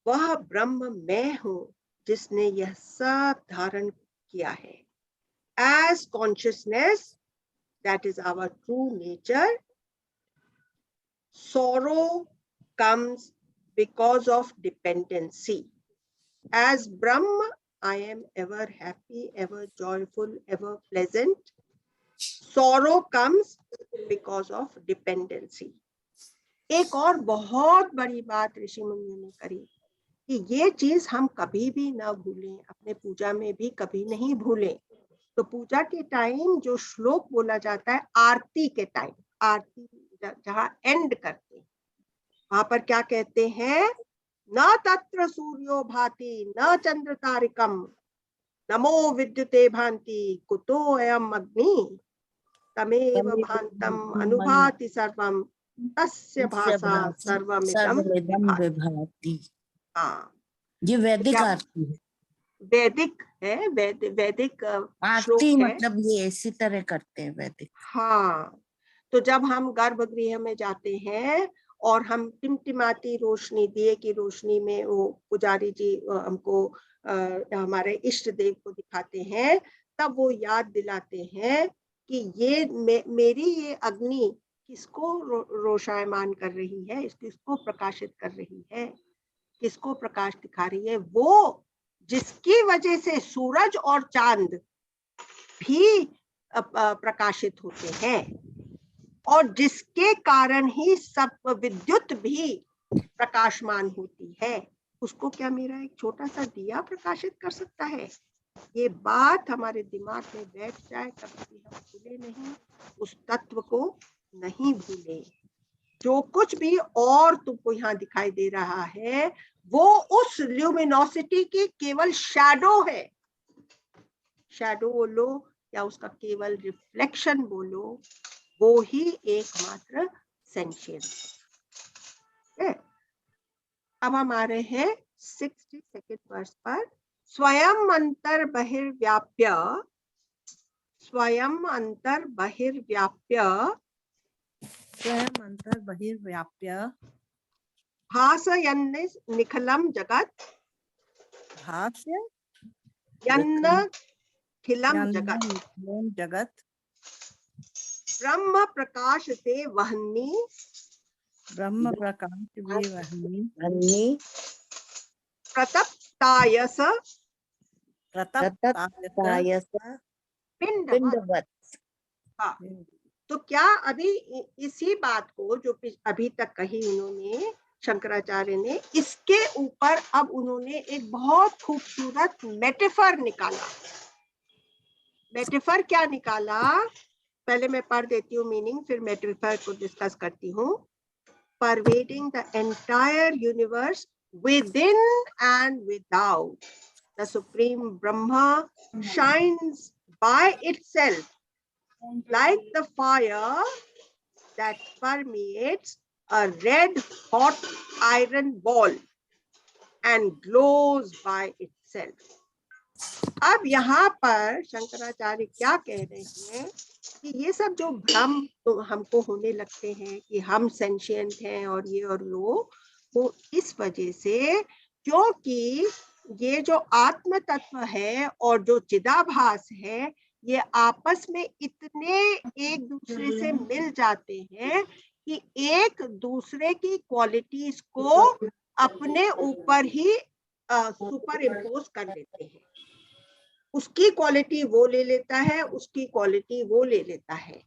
वह ब्रह्म मैं हूं जिसने यह सब धारण किया है. As consciousness, that is our true nature. Sorrow comes because of dependency. As Brahma, I am ever happy, ever joyful, ever pleasant. Sorrow comes because of dependency. एक और बहुत बड़ी बात ऋषि मुनियों ने करी कि ये चीज हम कभी भी ना भूलें, अपने पूजा में भी कभी नहीं भूलें. तो पूजा के टाइम जो श्लोक बोला जाता है, आरती के टाइम, आरती जहाँ एंड करते हैं, वहां पर क्या कहते हैं? न तत्र सूर्यो भाति न चंद्र तारिकम नमो विद्युते भांति कुतो अयम अग्नि तमेव भांतम अनुभाति सर्वम तस्य भासा सर्वमिदं विभाति. हाँ, ये वैदिक आरती है. वैदिक है, वैदिक श्लोक आरती है. मतलब ये इसी तरह करते हैं वैदिक. हाँ, तो जब हम गर्भगृह में जाते हैं और हम टिमटिमाती रोशनी, दिए की रोशनी में वो पुजारी जी हमको हमारे इष्ट देव को दिखाते हैं, तब वो याद दिलाते हैं कि ये मेरी ये अग्नि किसको रोषायमान कर रही है, किसको प्रकाशित कर रही है, किसको प्रकाश दिखा रही है? वो जिसकी वजह से सूरज और चांद भी प्रकाशित होते हैं और जिसके कारण ही सब विद्युत भी प्रकाशमान होती है, उसको क्या मेरा एक छोटा सा दिया प्रकाशित कर सकता है? ये बात हमारे दिमाग में बैठ जाए, कभी हम भूले नहीं, उस तत्व को नहीं भूले. जो कुछ भी और तुमको यहाँ दिखाई दे रहा है वो उस ल्यूमिनोसिटी की केवल शैडो है. शैडो बोलो या उसका केवल रिफ्लेक्शन बोलो, वो ही एकमात्र सेंशियंस है. अब हम आ रहे हैं 62nd वर्ष पर. स्वयं अंतर बहिर्व्याप्य, स्वयं अंतर बहिर्व्याप्य, स्वयं अंतर बहिर्व्याप्य, भासयन् निखिलं जगत्, भाष्य यन्नखिलं जगत्, जगत, ब्रह्म प्रकाश से वह्नि, ब्रह्म प्रकाश विवहनी, प्रतप्तायस प्रतप्तायस पिंडवत्. हाँ, तो क्या अभी इसी बात को जो अभी तक कही उन्होंने, शंकराचार्य ने, इसके ऊपर अब उन्होंने एक बहुत खूबसूरत मेटाफर निकाला. मेटाफर क्या निकाला? पहले मैं पढ़ देती हूँ मीनिंग, फिर मेटाफर को डिस्कस करती हूँ. Pervading the entire universe within and without, the Supreme Brahma shines by itself like the fire that permeates a red hot iron ball and glows by itself. अब यहाँ पर शंकराचार्य क्या कह रहे हैं कि ये सब जो भ्रम तो हमको होने लगते हैं कि हम सेंशियंट हैं और ये और वो इस वजह से, क्योंकि ये जो आत्म तत्व है और जो चिदाभास है, ये आपस में इतने एक दूसरे से मिल जाते हैं कि एक दूसरे की क्वालिटीज को अपने ऊपर ही सुपर इम्पोज कर लेते हैं. उसकी क्वालिटी वो ले लेता है, उसकी क्वालिटी वो ले लेता है.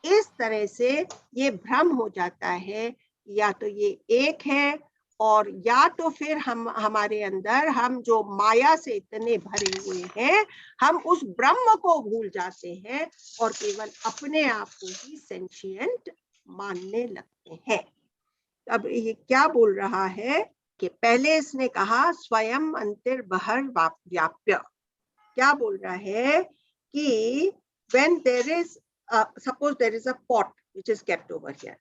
इस तरह से ये भ्रम हो जाता है, या तो ये एक है और या तो फिर हमारे अंदर हम जो माया से इतने भरे हुए हैं, हम उस ब्रह्म को भूल जाते हैं और केवल अपने आप को ही सेंशियंट मानने लगते हैं. अब ये क्या बोल रहा है कि पहले इसने कहा स्वयं अंतर बहिर्व्याप्य. क्या बोल रहा है कि when there is suppose there is a pot, which is kept over here.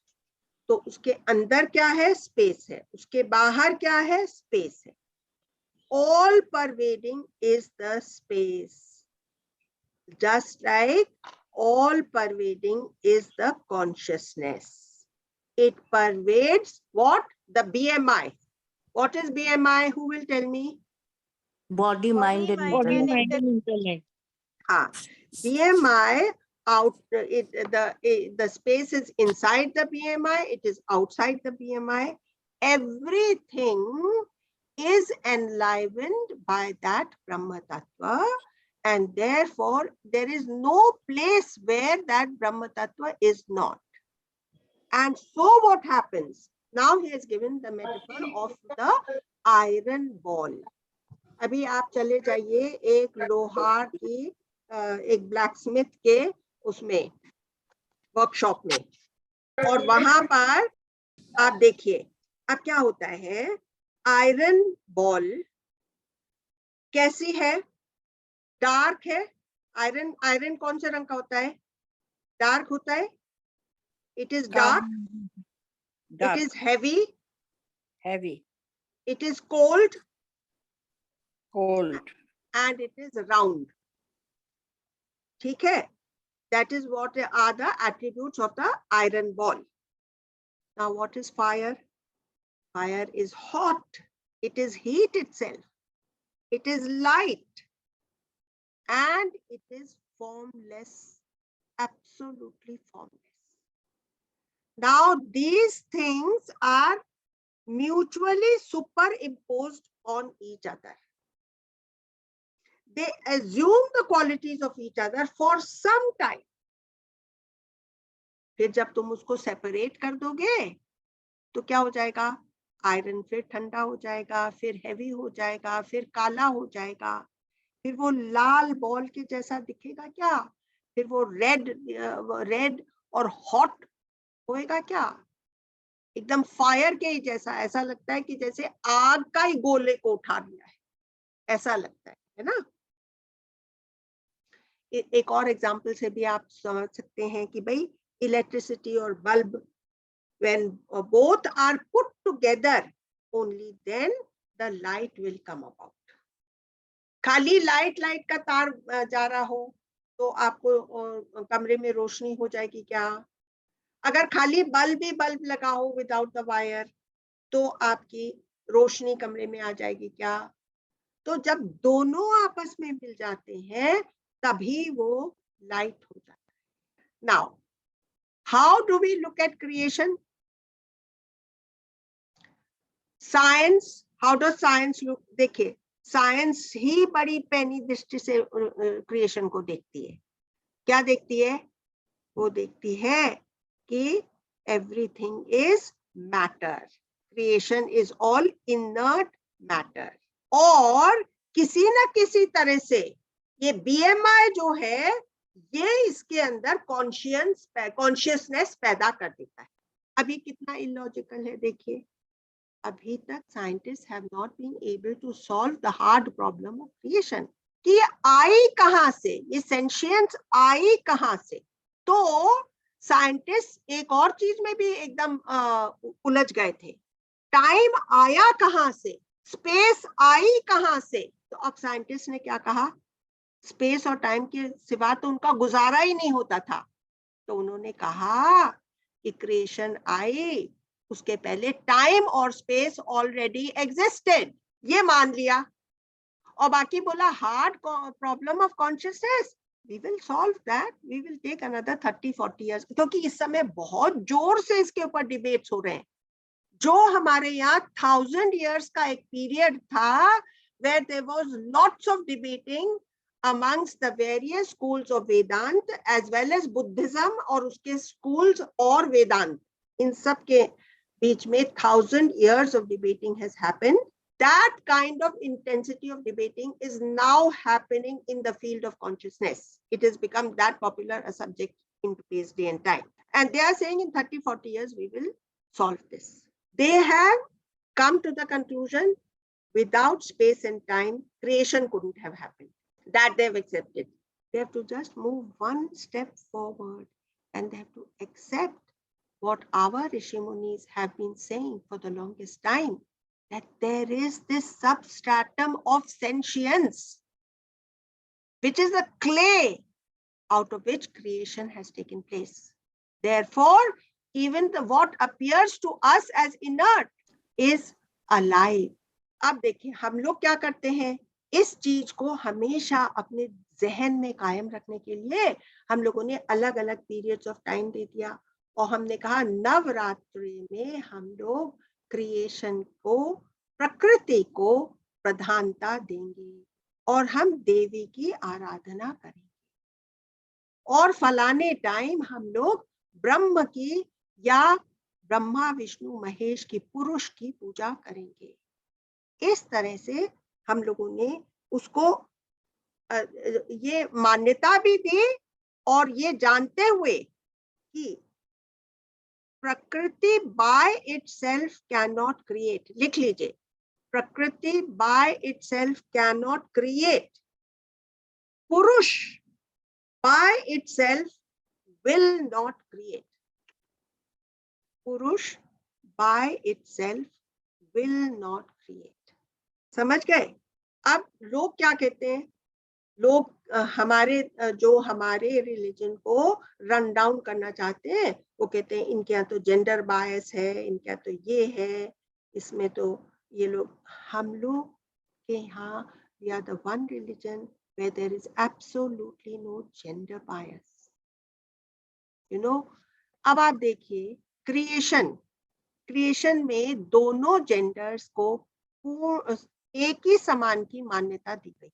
तो उसके अंदर क्या है? स्पेस है. उसके बाहर क्या है? स्पेस है. All pervading is the space, just like all pervading is the consciousness. It pervades what? The BMI. What is BMI? Who will tell me? Body, mind and Body, intellect. mind and intellect. BMI out, the space is inside the BMI, it is outside the BMI. Everything is enlivened by that Brahma Tattva, and therefore there is no place where that Brahma Tattva is not. And so what happens? Now he has given the metaphor of the iron ball. अभी आप चले जाइए एक लोहार की एक blacksmith के उसमें वर्कशॉप में, और वहां पर आप देखिए अब क्या होता है. आयरन बॉल कैसी है? डार्क है. आयरन कौन से रंग का होता है? डार्क होता है. It is dark. It is heavy. It is cold. And it is round. ठीक है? That is what are the attributes of the iron ball. Now what is fire? Fire is hot. It is heat itself. It is light. And it is formless. Absolutely formless. Now these things are mutually superimposed on each other. They assume the qualities of each other for some time. फिर जब तुम उसको separate कर दोगे तो क्या हो जाएगा? आयरन फिर ठंडा हो जाएगा, फिर हैवी हो जाएगा, फिर काला हो जाएगा, फिर वो लाल बॉल के जैसा दिखेगा क्या? फिर वो रेड और हॉट होएगा क्या? एकदम फायर के ही जैसा. ऐसा लगता है कि जैसे आग का ही गोले को उठा लिया है, ऐसा लगता है ना? एक और एग्जाम्पल से भी आप समझ सकते हैं कि भाई इलेक्ट्रिसिटी और bulb, when both are put together, only then the light will come about. खाली लाइट का तार जा रहा हो तो आपको कमरे में रोशनी हो जाएगी क्या? अगर खाली बल्ब लगा हो विदाउट द वायर तो आपकी रोशनी कमरे में आ जाएगी क्या? तो जब दोनों आपस में मिल जाते हैं तभी वो लाइट हो जाता है. Now, how do we look at creation? Science, how does science look? देखिए, साइंस ही बड़ी पैनी दृष्टि से क्रिएशन को देखती है. क्या देखती है? वो देखती है कि everything is matter. Creation is all inert matter. और किसी न किसी तरह से ये BMI जो है ये इसके अंदर कॉन्शियसनेस पैदा कर देता है. अभी कितना इलॉजिकल है देखिए. अभी तक scientist have not been able to solve the hard problem of creation कि ये आई कहां से, ये सेंशियंस आई कहां से. तो साइंटिस्ट एक और चीज में भी एकदम उलझ गए थे. टाइम आया कहां से, स्पेस आई कहां से. तो अब साइंटिस्ट ने क्या कहा? स्पेस और टाइम के सिवा तो उनका गुजारा ही नहीं होता था. तो उन्होंने कहा कि क्रिएशन आई, उसके पहले टाइम और स्पेस ऑलरेडी एग्जिस्टेड. ये मान लिया और बाकी बोला hard problem of consciousness, we will solve that, we will take another 30-40 years. क्योंकि इस समय बहुत जोर से इसके ऊपर डिबेट्स हो रहे हैं. जो हमारे यहाँ 1000 years का एक पीरियड था where there was lots of debating amongst the various schools of Vedanta as well as Buddhism और उसके schools और Vedanta, इन सब के बीच में 1000 years of debating has happened. That kind of intensity of debating is now happening in the field of consciousness. It has become that popular a subject in today's day and time. And they are saying in 30-40 years we will solve this. They have come to the conclusion without space and time, creation couldn't have happened. That they've accepted. They have to just move one step forward and they have to accept what our Rishi Munis have been saying for the longest time, that there is this substratum of sentience, which is the clay out of which creation has taken place. Therefore, even what appears to us as inert is alive. अब देखिए हम लोग क्या करते हैं, इस चीज को हमेशा अपने जहन में कायम रखने के लिए हम लोगों ने अलग अलग पीरियड्स ऑफ टाइम दे दिया, और हमने कहा नवरात्रि में हम लोग क्रिएशन को, प्रकृति को प्रधानता देंगे और हम देवी की आराधना करेंगे, और फलाने टाइम हम लोग ब्रह्म की या ब्रह्मा विष्णु महेश की, पुरुष की पूजा करेंगे। इस तरह से हम लोगों ने उसको ये मान्यता भी दी, और ये जानते हुए कि प्रकृति by itself can not create, लिख लीजिए, प्रकृति by itself can not create, पुरुष by itself will not create. पुरुष by itself will not create. समझ गए? अब लोग क्या कहते हैं, लोग हमारे जो हमारे रिलीजन को रन डाउन करना चाहते हैं, वो कहते हैं इनके यहाँ तो जेंडर बायस है, इनके यहाँ तो ये है, इसमें तो ये लोग, हम लोग के यहाँ we are the one religion where there is absolutely no gender bias. You know, अब आप देखिए क्रिएशन में दोनों जेंडर्स को एक ही समान की मान्यता दी गई है.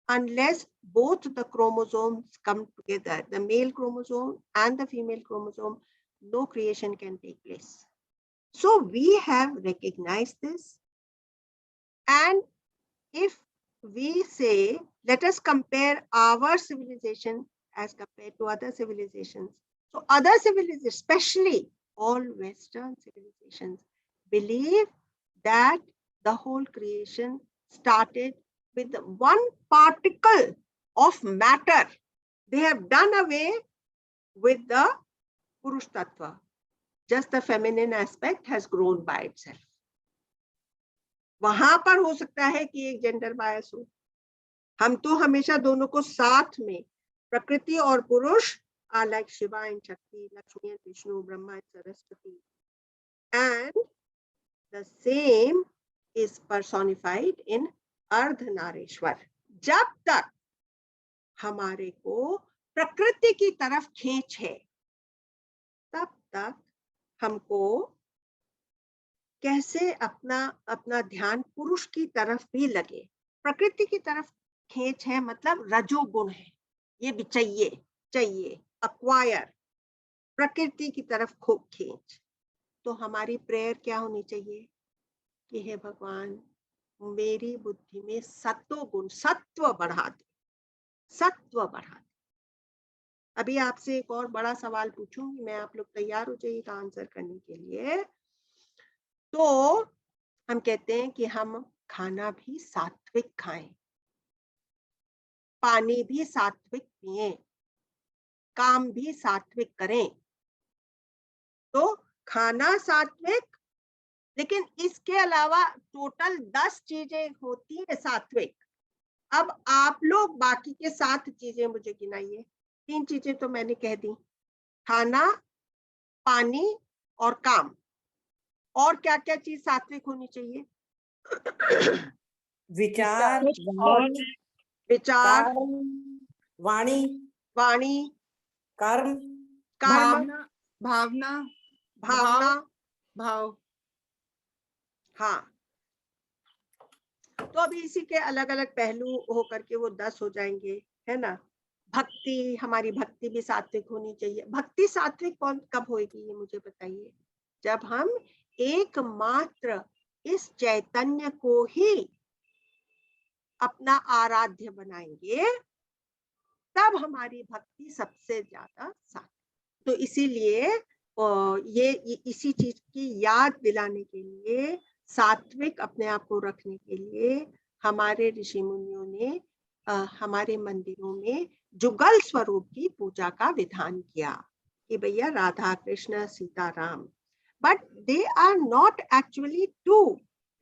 Unless both the chromosomes come together, the male chromosome and the female chromosome, no creation can take place. So we have recognized this, and if we say, let us compare our civilization as compared to other civilizations. So other civilizations, especially all Western civilizations, believe that the whole creation started with one particle of matter. They have done away with the Purush Tattva. Just the feminine aspect has grown by itself. वहां पर हो सकता है कि एक gender bias हो, हम तो हमेशा दोनों को साथ में, प्रकृति और पुरुष are like Shiva and Shakti, Lakshmi and Vishnu, Brahma and Saraswati, and the same is personified in Ardhanarishwar. जब तक हमारे को प्रकृति की तरफ खींच है, तब तक हमको कैसे अपना ध्यान पुरुष की तरफ भी लगे. प्रकृति की तरफ खींच है मतलब रजोगुण है, ये भी चाहिए अक्वायर, प्रकृति की तरफ खूब खींच. तो हमारी प्रेयर क्या होनी चाहिए कि हे भगवान मेरी बुद्धि में सत्वगुण, सत्व बढ़ा दे. अभी आपसे एक और बड़ा सवाल पूछूंगी मैं, आप लोग तैयार हो जाइएगा आंसर करने के लिए. तो हम कहते हैं कि हम खाना भी सात्विक खाएं, पानी भी सात्विक पिएं, काम भी सात्विक करें. तो खाना सात्विक, लेकिन इसके अलावा टोटल 10 चीजें होती है सात्विक. अब आप लोग बाकी के 7 चीजें मुझे गिनाइए. 3 चीजें तो मैंने कह दी, खाना, पानी और काम. और क्या क्या चीज सात्विक होनी चाहिए? विचार, वाणी, कर्म, भावना, भाव. हाँ, तो अभी इसी के अलग अलग पहलू होकर के वो 10 हो जाएंगे, है ना. भक्ति, हमारी भक्ति भी सात्विक होनी चाहिए. भक्ति सात्विक कब होगी ये मुझे बताइए? जब हम एकमात्र इस चैतन्य को ही अपना आराध्य बनाएंगे, तब हमारी भक्ति सबसे ज्यादा सात्विक. तो इसीलिए ये इसी चीज की याद दिलाने के लिए, सात्विक अपने आप को रखने के लिए हमारे ऋषि मुनियों ने हमारे मंदिरों में जुगल स्वरूप की पूजा का विधान किया. कि भैया Radha Krishna Sita Ram, but they are not actually two,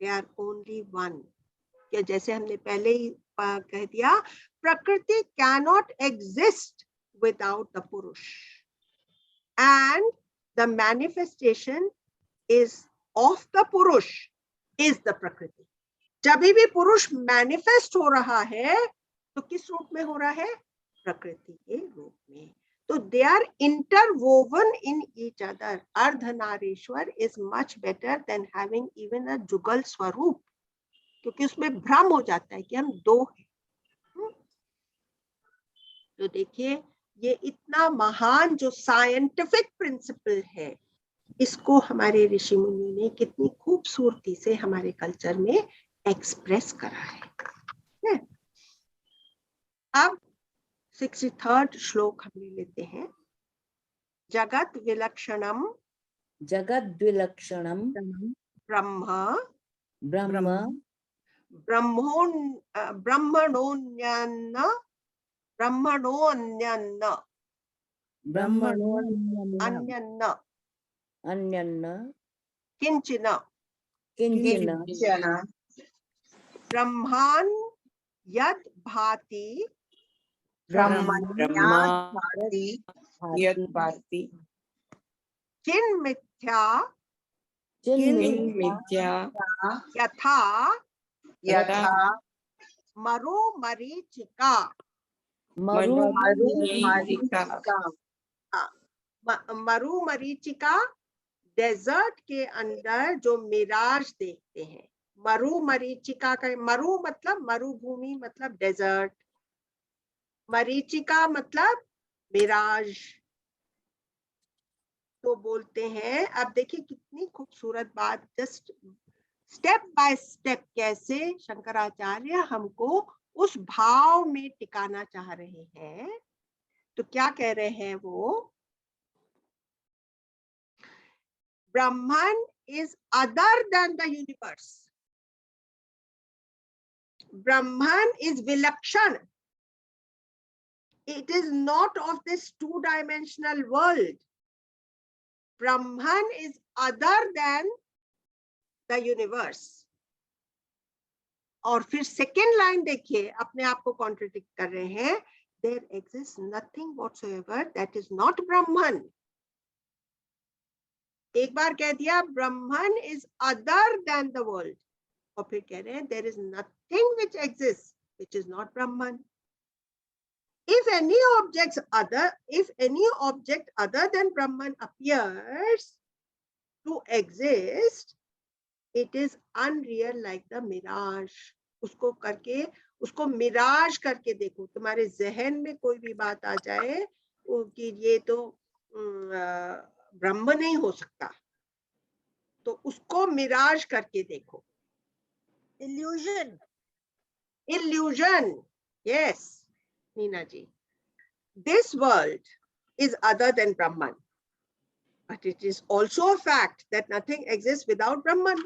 they are only one. कि जैसे हमने पहले ही कह दिया, prakriti cannot exist without the purusha, and the manifestation is of the purusha is the prakriti. जब भी पुरुष मैनिफेस्ट हो रहा है तो किस रूप में हो रहा है? प्रकृति के रूप में। तो they are interwoven in each other. Ardhanarishvara is much better than having even a jugal swaroop, क्योंकि उसमें भ्रम हो जाता है कि हम दो हैं। तो देखिए, ये इतना महान जो साइंटिफिक प्रिंसिपल है, इसको हमारे ऋषि मुनि ने कितनी खूबसूरती से हमारे कल्चर में एक्सप्रेस करा है। अब 63rd श्लोक हम ले लेते हैं। जगत विलक्षणम जगद विलक्षणम ब्रह्म ब्रह्म ब्रह्मणोन्यन्न ब्रह्मणो अन्यन्न अन्यन्न किंचिन किंचन ब्रह्मान् यद भाति ब्रह्मादि यत् भाति चिन्मिथ्या मिथ्या यथा यथा मरुमरीचिका। मरुमरीचिका मरुमरीचिका डेजर्ट के अंदर जो मिराज देखते हैं। मरुमरीचिका का मरु मतलब मरुभूमि मतलब डेजर्ट, मरीचिका मतलब मिराज। तो बोलते हैं, अब देखिए कितनी खूबसूरत बात, जस्ट स्टेप बाय स्टेप कैसे शंकराचार्य हमको उस भाव में टिकाना चाह रहे हैं। तो क्या कह रहे हैं वो? ब्रह्मन is other than the universe. Brahman is vilakshan. It is not of this two-dimensional world. Brahman is other than the universe. और फिर सेकेंड लाइन देखिए, अपने आप को कॉन्ट्रडिक्ट कर रहे हैं। There exists nothing whatsoever that is not Brahman. एक बार कह दिया Brahman is other than the world, और फिर कह रहे हैं there is nothing which exist which is not Brahman. If any object other than Brahman appears to exist, it is unreal like the mirage. उसको मिराज करके देखो। तुम्हारे जहन में कोई भी बात आ जाए कि ये तो ब्रह्म नहीं हो सकता, तो उसको मिराज करके देखो। Illusion, yes Neena ji. This world is other than Brahman, but it is also a fact that nothing exists without Brahman.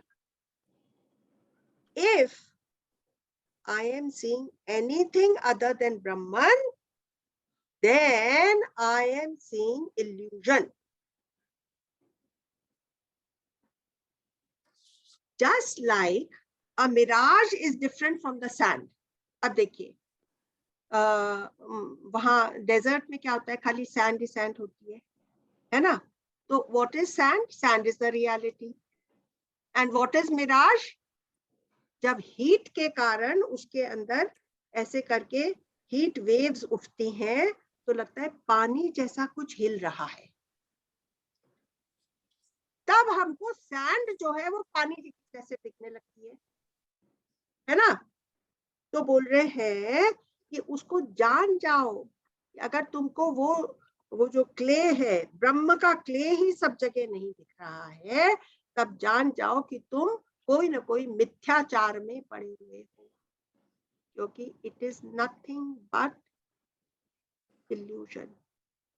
If I am seeing anything other than Brahman, then I am seeing illusion. Just like a mirage is different from the sand. अब देखिए, वहां desert में क्या होता है? खाली sand ही sand होती है ना? तो what is sand? Sand is the reality. And what is mirage? जब हीट के कारण उसके अंदर ऐसे करके हीट वेव्स उठती हैं तो लगता है पानी जैसा कुछ हिल रहा है, तब हमको सैंड जो है वो पानी जैसे दिखने लगती है ना? तो बोल रहे हैं कि उसको जान जाओ। अगर तुमको वो जो क्ले है, ब्रह्म का क्ले ही सब जगह नहीं दिख रहा है, तब जान जाओ कि तुम कोई ना कोई मिथ्याचार में पड़े हुए हो, क्योंकि it is nothing but illusion,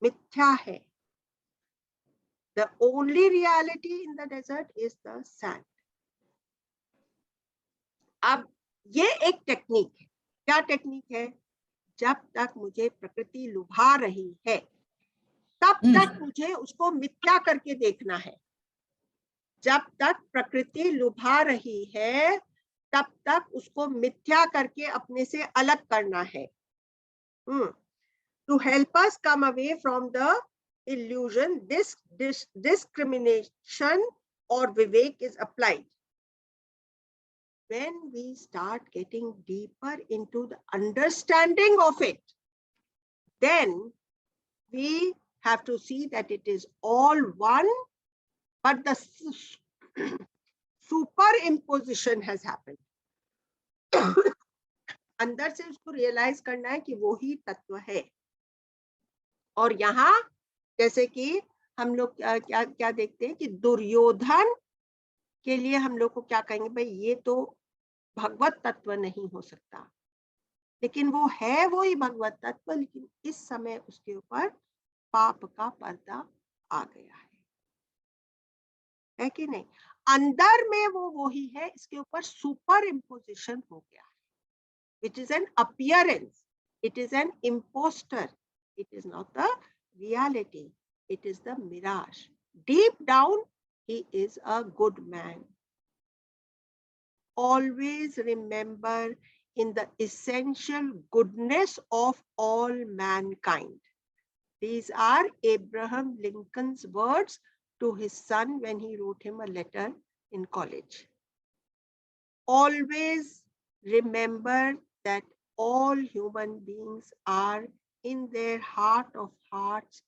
मिथ्या है। The only reality in the desert is the sand. अब ये एक टेक्निक है। क्या टेक्निक है? जब तक मुझे प्रकृति लुभा रही है तब तक मुझे उसको मिथ्या करके देखना है। जब तक प्रकृति लुभा रही है तब तक उसको मिथ्या करके अपने से अलग करना है। To help us come away from the illusion, this discrimination or vivek is applied. When we start getting deeper into the understanding of it, then we have to see that it is all one, but the superimposition has happened. अंदर से उसको realise करना है कि वो ही तत्व है। और यहाँ जैसे कि हम लोग क्या क्या देखते हैं कि दुर्योधन के लिए हम लोग को क्या कहेंगे, भाई ये तो भगवत तत्व नहीं हो सकता, लेकिन वो है वो ही भगवत तत्व, लेकिन इस समय उसके ऊपर पाप का पर्दा आ गया है कि नहीं? अंदर में वो ही है, इसके ऊपर सुपर इम्पोजिशन हो गया है। It is an appearance, it is an imposter, it is not the reality, it is the mirage. Deep down he is a good man. Always remember in the essential goodness of all mankind. These are Abraham Lincoln's words to his son when he wrote him a letter in college. Always remember that all human beings are in their heart of hearts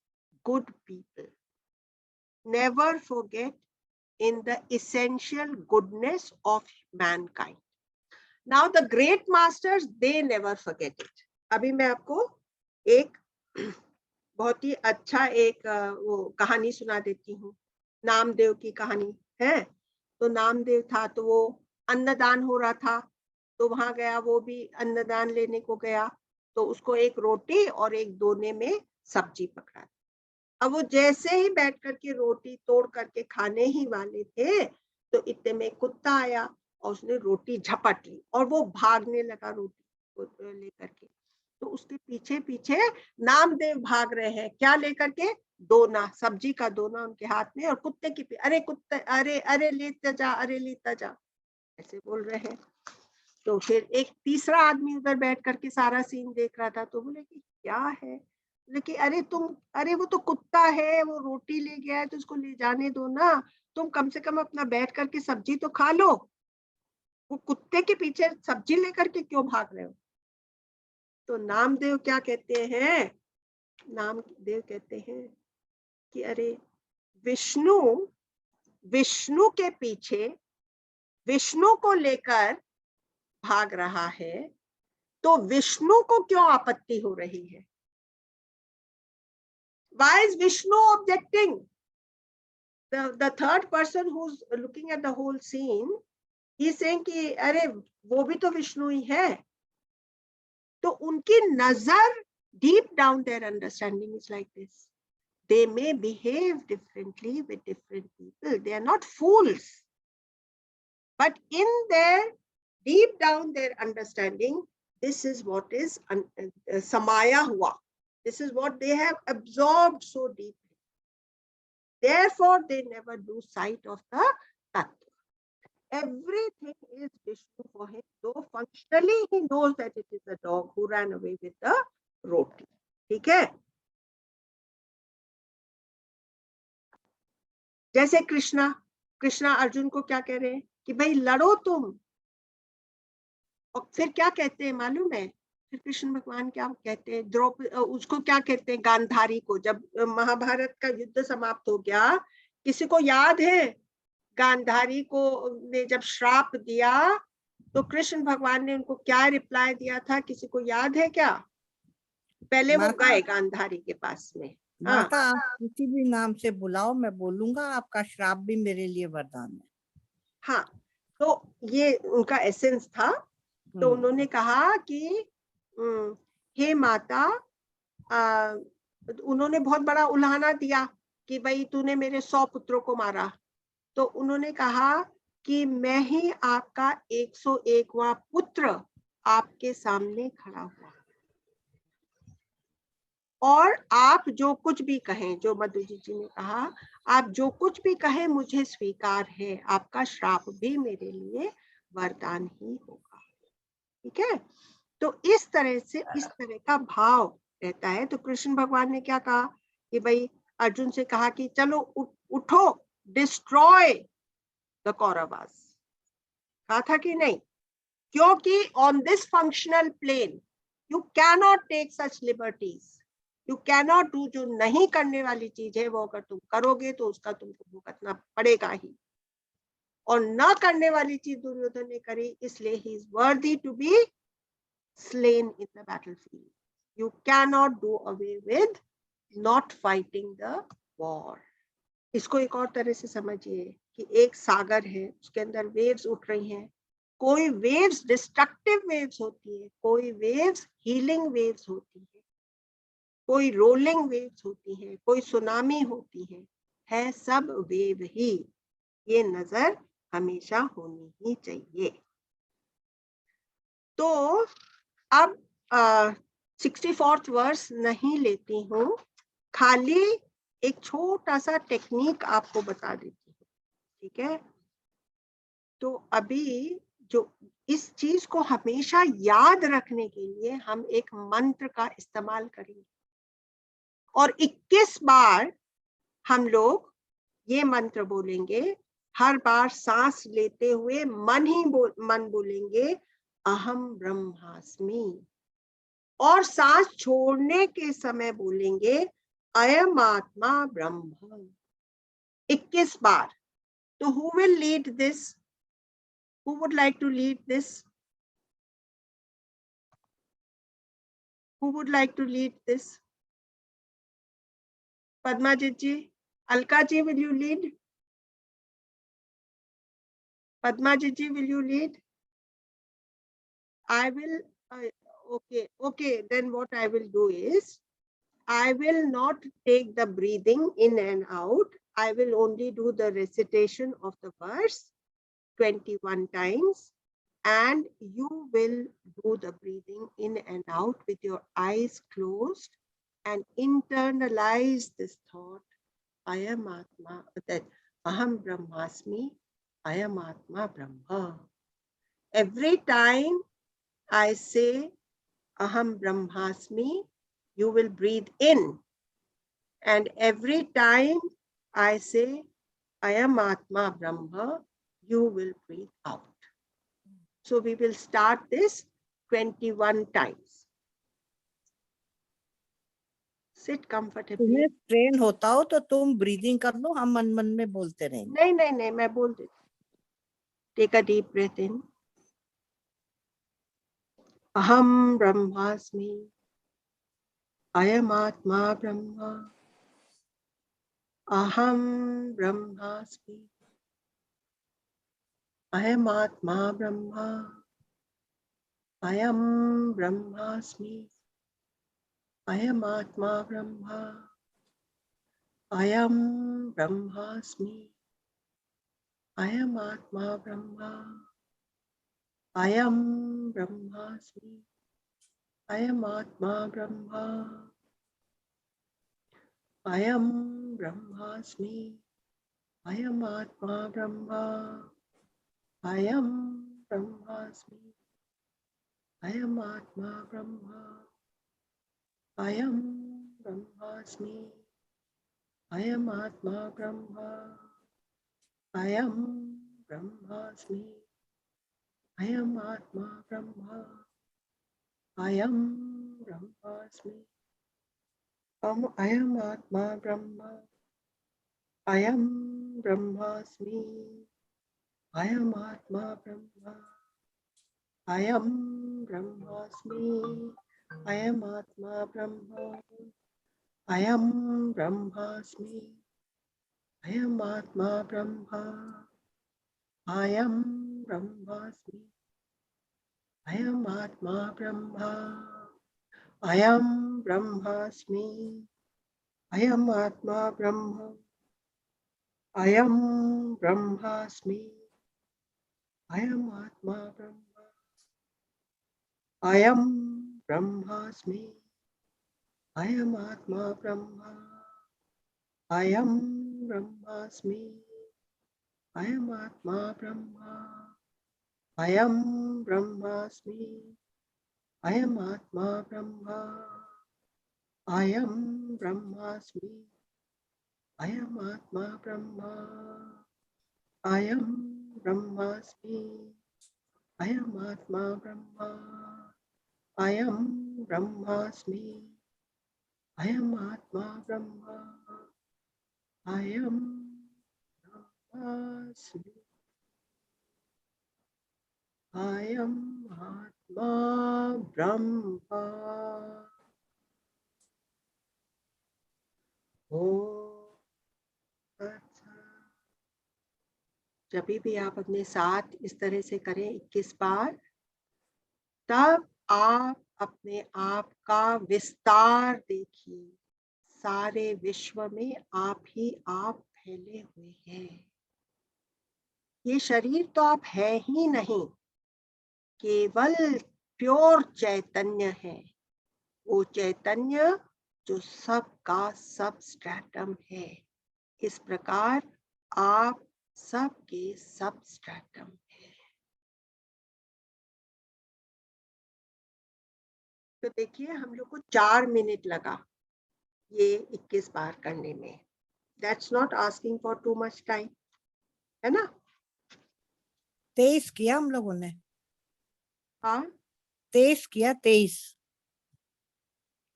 good people. Never forget in the essential goodness of mankind. Now the great masters, they never forget it. अभी मैं आपको एक बहुत ही अच्छा एक वो कहानी सुना देती हूँ, नामदेव की कहानी है। तो नामदेव था तो वो अन्नदान हो रहा था, तो वहां गया, वो भी अन्नदान लेने को गया, तो उसको एक रोटी और एक दोने में सब्जी पकड़ा। अब वो जैसे ही बैठ करके रोटी तोड़ करके खाने ही वाले थे तो इतने में कुत्ता आया और उसने रोटी झपट ली और वो भागने लगा रोटी को लेकर के। तो उसके पीछे पीछे नामदेव भाग रहे हैं, क्या लेकर के? दोना, सब्जी का दोना उनके हाथ में, और कुत्ते की अरे कुत्ते, अरे अरे लेता जा, अरे लेता जा, ऐसे बोल रहे हैं। तो फिर एक तीसरा आदमी उधर बैठ करके सारा सीन देख रहा था, तो बोले कि क्या है? लेकिन अरे वो तो कुत्ता है, वो रोटी ले गया है तो उसको ले जाने दो ना, तुम कम से कम अपना बैठ करके सब्जी तो खा लो, वो कुत्ते के पीछे सब्जी लेकर के क्यों भाग रहे हो? तो नामदेव क्या कहते हैं? नामदेव कहते हैं कि अरे विष्णु के पीछे विष्णु को लेकर भाग रहा है, तो विष्णु को क्यों आपत्ति हो रही है? Why is Vishnu objecting? The third person who's looking at the whole scene, he's saying कि अरे वो भी तो विष्णु ही है। तो उनकी नजर, deep down their understanding is like this. They may behave differently with different people. They are not fools. But in their deep down their understanding, this is what is samaya hua. This is what they have absorbed so deeply. Therefore, they never lose sight of the tattva. Everything is Vishnu for him, though functionally he knows that it is the dog who ran away with the roti. ठीक है? जैसे कृष्णा अर्जुन को क्या कह रहे हैं कि भाई लड़ो तुम, और फिर क्या कहते हैं मालूम है? फिर कृष्ण भगवान क्या कहते हैं? उसको क्या कहते हैं? गांधारी को। जब महाभारत का युद्ध समाप्त हो गया, किसी को याद है गांधारी को ने जब श्राप दिया तो कृष्ण भगवान ने उनको क्या रिप्लाई दिया था? किसी को याद है क्या? पहले वो गए गांधारी के पास में, माता आप किसी भी नाम से बुलाओ, मैं बोलूंगा, आपका श्राप भी मेरे लिए वरदान है। हाँ, तो ये उनका एसेंस था। तो उन्होंने कहा कि हे माता, उन्होंने बहुत बड़ा उल्हाना दिया कि भाई तूने मेरे 100 पुत्रों को मारा। तो उन्होंने कहा कि मैं ही आपका 101वां पुत्र आपके सामने खड़ा हुआ। और आप जो कुछ भी कहें, जो मधुजी जी ने कहा, आप जो कुछ भी कहें मुझे स्वीकार है, आपका श्राप भी मेरे लिए वरदान ही होगा। ठीक है, तो इस तरह से इस तरह का भाव रहता है। तो कृष्ण भगवान ने क्या कहा कि भाई अर्जुन से कहा कि चलो उठो, डिस्ट्रॉय द कौरवास, कहा था कि नहीं? क्योंकि on this functional plane you cannot take such liberties, you cannot do, जो नहीं करने वाली चीज है वो अगर तुम करोगे तो उसका तुमको भुगतना पड़ेगा ही। और न करने वाली चीज दुर्योधन ने करी, इसलिए he is worthy to be slain in the battlefield. You cannot do away with not fighting the war. इसको एक और तरह से समझिए कि एक सागर है, उसके अंदर वेव्स उठ रही हैं। कोई वेव्स डिस्ट्रक्टिव वेव्स होती है, कोई वेव्स हीलिंग वेव्स होती है, कोई रोलिंग वेव्स होती है, कोई सुनामी होती है सब वेव ही। ये नजर हमेशा होनी ही चाहिए। तो अब 64th वर्स नहीं लेती हूँ, खाली एक छोटा सा टेक्निक आपको बता देती हूँ। ठीक है, तो अभी जो इस चीज को हमेशा याद रखने के लिए हम एक मंत्र का इस्तेमाल करेंगे और 21 बार हम लोग ये मंत्र बोलेंगे। हर बार सांस लेते हुए मन बोलेंगे अहम ब्रह्मास्मि, और सांस छोड़ने के समय बोलेंगे अयम आत्मा ब्रह्म, 21 बार। तो who will lead this? Who would like to lead this? Who would like to lead this? Padmajit ji, Alka ji, will you lead? Padmajit ji, will you lead? I will. Okay. Then what I will do is, I will not take the breathing in and out. I will only do the recitation of the verse 21 times, and you will do the breathing in and out with your eyes closed and internalize this thought, I am Atma, that Aham Brahmasmi, I am Atma Brahma. Every time I say Aham Brahmasmi, you will breathe in. And every time I say I am Atma Brahma, you will breathe out. So we will start this 21 times. Sit comfortably. तुम्हें train होता हो तो तुम breathing कर लो, हम मन मन में बोलते रहेंगे। नहीं, मैं बोल देती। Take a deep breath in. Aham Brahmasmi, I am Atma Brahma. Aham Brahmasmi, I am Atma Brahma. I am Brahmasmi, I am Atma Brahma. I am Brahmasmi, I am Atma Brahma. I am Brahmasmi, I am Atma Brahma. I am Brahmasmi, I am Atma Brahma. I am Brahmasmi, I am Atma Brahma. I am Brahmasmi, I am Atma Brahma. I am Brahmasmi, I am Atma Brahma. I am Brahmasmi, I am Atma Brahma. I am Brahmasmi, I am Atma Brahma. I am Brahmasmi, I am Atma Brahma. I am Brahmasmi, I am Atma Brahma. I am Brahmasmi, I am Atma Brahma. I am Brahmasmi, I am Atma Brahma. I am Brahmasmi, I am Atma Brahma. I am Brahmasmi, Ayam Atma Brahma. Ayam Brahmasmi. Ayam Atma Brahma. Ayam Brahmasmi. Ayam Atma Brahma. Ayam Brahmasmi. Ayam Atma Brahma. Ayam Brahmasmi. Ayam Atma Brahma. Ayam Brahmasmi. Ayam Atma Brahma. Ayam Brahmasmi. Ayam Atma Brahma. Oh, जब भी आप अपने साथ इस तरह से करें 21 बार, तब आप अपने आप का विस्तार देखिए। सारे विश्व में आप ही आप फैले हुए हैं। ये शरीर तो आप है ही नहीं, केवल प्योर चैतन्य है। वो चैतन्य जो सब का सब स्ट्रैटम है। इस प्रकार आप सब के सब स्ट्रैटम है। तो देखिए, हम लोग को 4 मिनट लगा ये 21 बार करने में। That's not asking for too much time, है ना? 23 किया हम लोगों ने, हाँ, 23 किया, 23,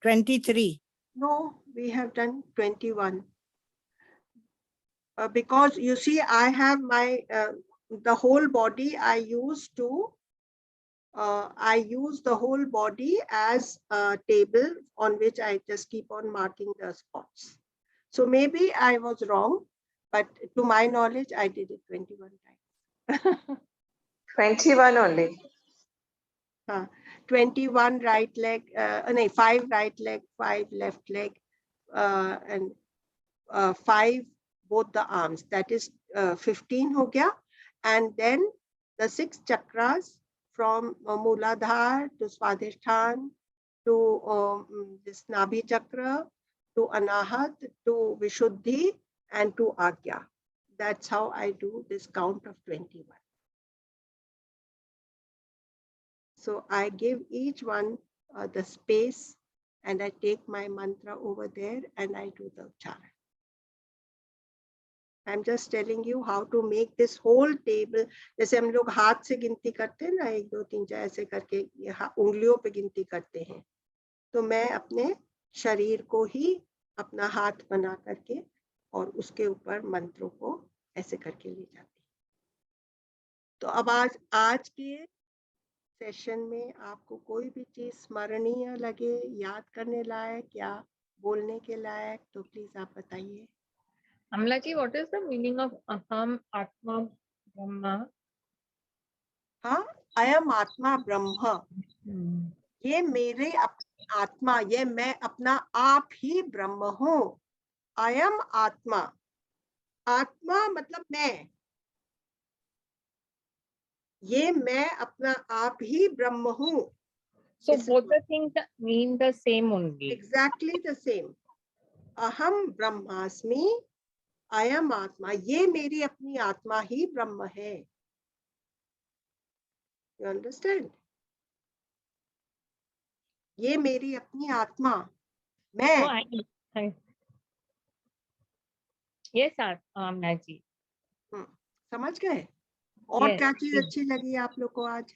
23. no, we have done 21. Because you see, I have my the whole body. I use the whole body as a table on which I just keep on marking the spots. So maybe I was wrong, but to my knowledge, I did it 21 times. 21 only. 21 right leg, no, 5 right leg, 5 left leg, and 5 both the arms. That is 15 ho gaya. And then the 6 chakras from Mooladhara to Swadhisthana to this Nabhi chakra to Anahat to Vishuddhi and to Agya. That's how I do this count of 21. So I give each one the space, and I take my mantra over there and I do the chara. I'm just telling you how to make this whole table. जैसे हम लोग हाथ से गिनती करते हैं ना, 1 2 3 4 ऐसे करके उंगलियों पे गिनती करते हैं, तो मैं अपने शरीर को ही अपना हाथ बना करके और उसके ऊपर मंत्रों को ऐसे करके ले जाती हूँ। तो अब आज के सेशन में आपको कोई भी चीज स्मरणीय लगे, याद करने लायक या बोलने के लायक, तो प्लीज आप बताइए। Amla ji, what is the meaning of Aham Atma Brahma? हाँ, अयम आत्मा ब्रह्म, ये मेरे आत्मा, ये मैं अपना आप ही ब्रह्म हूँ। अयम आत्मा, आत्मा मतलब मैं, ये मैं अपना आप ही ब्रह्म हूँ। So both the things mean the same only. Exactly the same. अहम ब्रह्मास्मि, अयम आत्मा, ये मेरी अपनी आत्मा ही ब्रह्म है। You understand? ये मेरी अपनी आत्मा, मैं। Oh, yes, Amla ji. समझ गए? और Yes, क्या चीज yes. अच्छी लगी आप लोग को आज?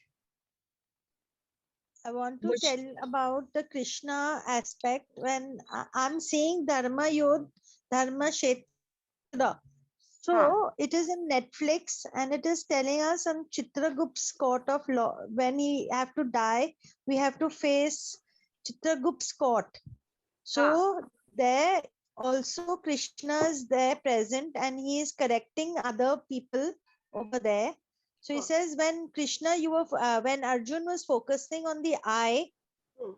I want to tell about the Krishna aspect. When I'm saying Dharma Yod, Dharma Kshetra. So it is in Netflix and it is telling us on Chitragupta's court of law. When he have to die, we have to face Chitragupta's court. So there also Krishna is there present and he is correcting other people over there. So he says when Krishna, when Arjun was focusing on the eye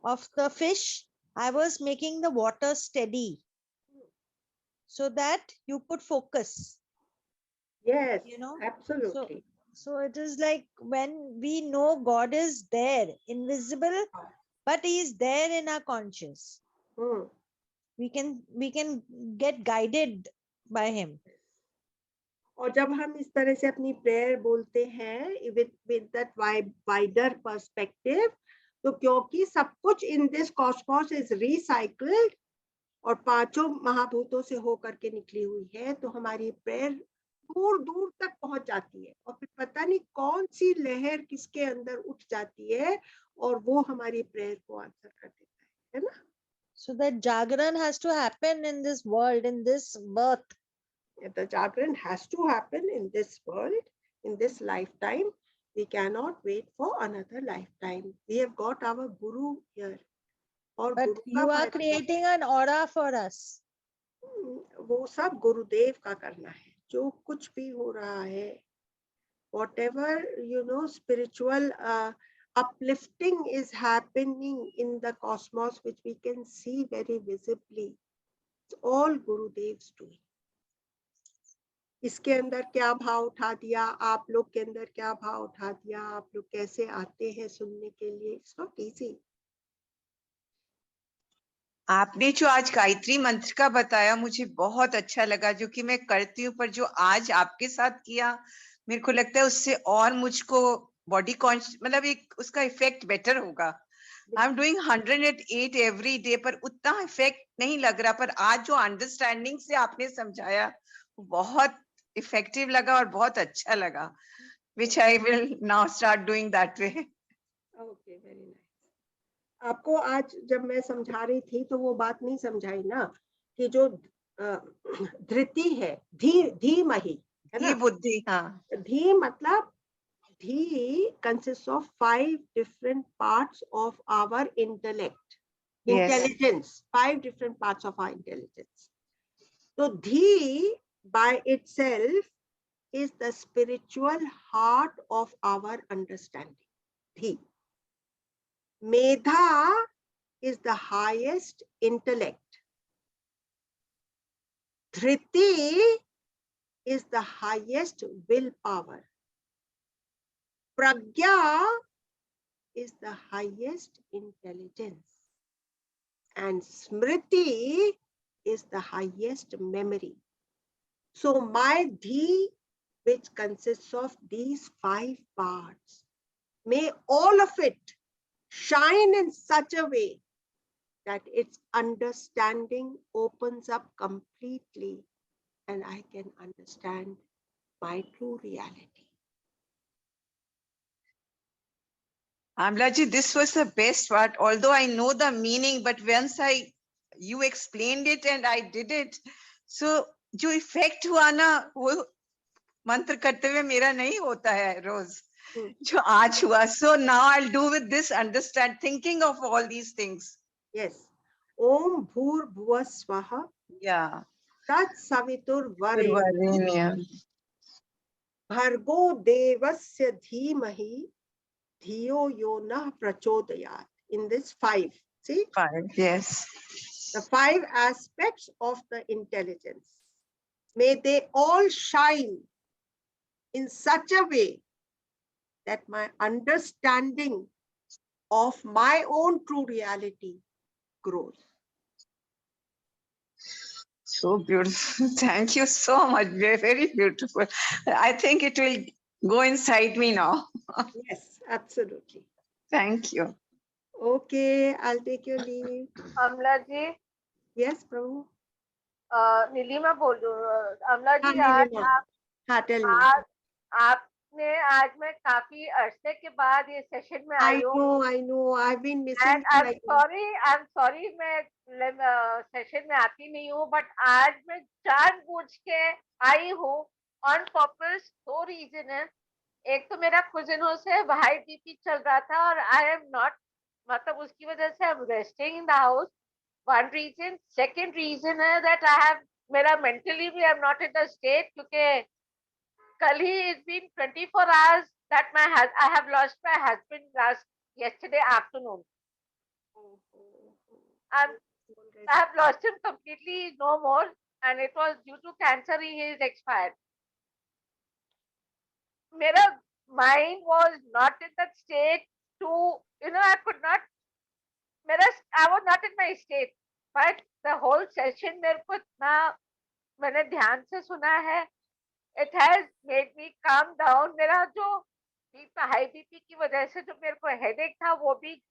of the fish, I was making the water steady so that you could focus. Yes, You know, absolutely. so it is like when we know God is there, invisible, but he is there in our conscious. Hmm we can get guided by him. और जब हम इस तरह से अपनी prayer बोलते हैं with that wider perspective, तो क्योंकि सब कुछ in this cosmos is recycled और पांचों महाभूतों से होकर के निकली हुई है, तो हमारी प्रेयर दूर दूर तक पहुंच जाती है और फिर पता नहीं कौन सी लहर किसके अंदर उठ जाती है और वो हमारी प्रेयर को आंसर कर देता है ना. So that Jagran has to happen in this world, in this birth. The Jagran has to happen in this world, in this lifetime. We cannot wait for another lifetime. We have got our Guru here. और But गुरु का you are फायदा creating an aura for us. वो सब गुरुदेव का करना है. जो कुछ भी हो रहा है, whatever spiritual uplifting is happening in the cosmos, which we can see very visibly, it's all Gurudev's doing. इसके अंदर क्या भाव उठा दिया, आप लोग के अंदर क्या भाव उठा दिया, आप लोग कैसे आते हैं सुनने के लिए, इट्स नॉट इजी. आपने जो आज गायत्री मंत्र का बताया मुझे बहुत अच्छा लगा, जो कि मैं करती हूँ, पर जो आज आपके साथ किया मेरे को लगता है उससे और मुझको बॉडी कॉन्शियस मतलब एक उसका इफेक्ट बेटर होगा. I am doing 108 every day, पर उतना इफेक्ट नहीं लग रहा. पर आज जो अंडरस्टैंडिंग से आपने समझाया वो बहुत इफेक्टिव लगा और बहुत अच्छा लगा, which I will now start doing that way. Okay, very nice. आपको आज जब मैं समझा रही थी तो वो बात नहीं समझाई ना कि जो धृति है, धीमहि है ना, ये बुद्धि. हाँ, धी मतलब धी consists of 5 different parts of our intellect. Yes. Intelligence, 5 different parts of our intelligence. So dhi by itself is the spiritual heart of our understanding. Dhi. Medha is the highest intellect. Dhriti is the highest willpower. Pragya is the highest intelligence. And Smriti is the highest memory. So my dhi, which consists of these 5 parts, may all of it shine in such a way that its understanding opens up completely and I can understand my true reality. Amlaji, this was the best part. Although I know the meaning, but once you explained it and I did it, so जो effect हुआ ना वो मंत्र करते हुए मेरा नहीं होता है रोज, जो आज हुआ. So now I'll do with this understand, thinking of all these things. Yes. Om Bhur Bhuva Swaha. Yeah. Tat Savitur Varenyam. Bhargo Devasya Dhimahi Dhiyo Yona Prachodayat. In this 5, see? 5, yes. The 5 aspects of the intelligence. May they all shine in such a way that my understanding of my own true reality grows. So beautiful. Thank you so much. Very, very beautiful. I think it will go inside me now. Yes, absolutely. Thank you. Okay, I'll take your leave. अमला जी, Yes, Prabhu. Nilima बोल अमला जी, हाँ, आज नीलिमा. आप हाँ, tell me. आपने आज मैं काफी अरसे के बाद ये सेशन में आई हूँ. I know. I've been missing. And I'm sorry मैं सेशन में आती नहीं हूँ, बट आज मैं जानबूझ के आई हूँ ऑन पर्पस. 2 रीजन है. एक तो मेरा कुछ दिनों से हाई बीपी चल रहा था और आई एम नॉट, मतलब उसकी वजह से I am resting in the house. One reason. Second reason है दैट आई हैव, मेरा मेंटली भी I am not in the state, क्योंकि कल ही it's been 24 hours that I have lost my husband yesterday afternoon. And I have lost him completely, no more, and it was due to cancer. He is expired. Mera mind was not in that state to, I could not, I was not in my state. but the whole session मेरे को इतना मैंने ध्यान से सुना है, it has made me calm down. मेरा जो हाई बीपी की वजह से जो मेरे को हेडेक था वो भी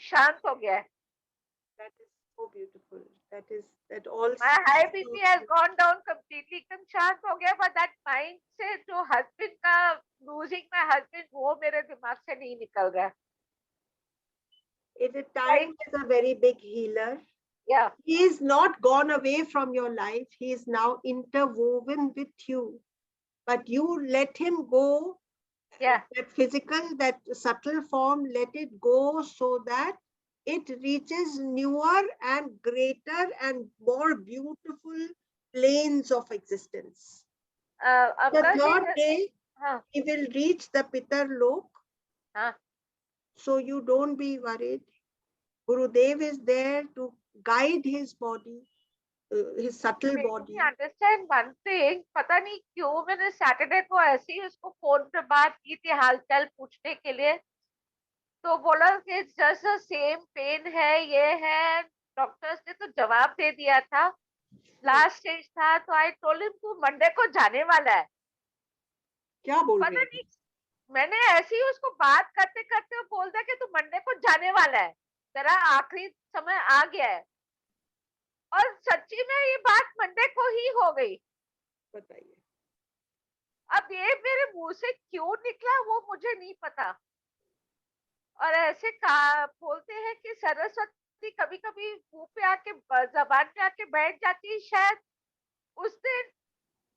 शांत हो गया है. That is so beautiful. That all. My high BP has gone down completely. एकदम शांत हो गया, but that mind से जो husband का losing my husband वो मेरे दिमाग से नहीं निकल गया. It is time is a very big healer. Yeah. He is not gone away from your life. He is now interwoven with you. But you let him go. Yeah. That physical, that subtle form, let it go so that it reaches newer and greater and more beautiful planes of existence. The third day, हाँ. he will reach the Pitar Lok. हाँ. So you don't be worried. Gurudev is there to guide his body, his subtle body. I understand one thing. पता नहीं क्यों मैंने Saturday को ऐसे ही उसको phone पे बात की थी हालचाल पूछने के लिए, तो बोला कि जस्ट द सेम पेन है, ये है. डॉक्टर्स ने तो जवाब दे दिया था, लास्ट स्टेज था. तो आई टोल्ड हिम तू मंडे को जाने वाला है. क्या बोल पता रहे नहीं मैंने ऐसे ही उसको बात करते करते बोल दिया कि तू मंडे को जाने वाला है, तेरा आखिरी समय आ गया है. और सच्ची में ये बात मंडे को ही हो गई. बताइए. अब ये मेरे मुंह से क्यों निकला वो मुझे नहीं पता. और ऐसे बोलते हैं कि सरस्वती कभी कभी मुंह पे आके जबान पे आके बैठ जाती है. शायद उस दिन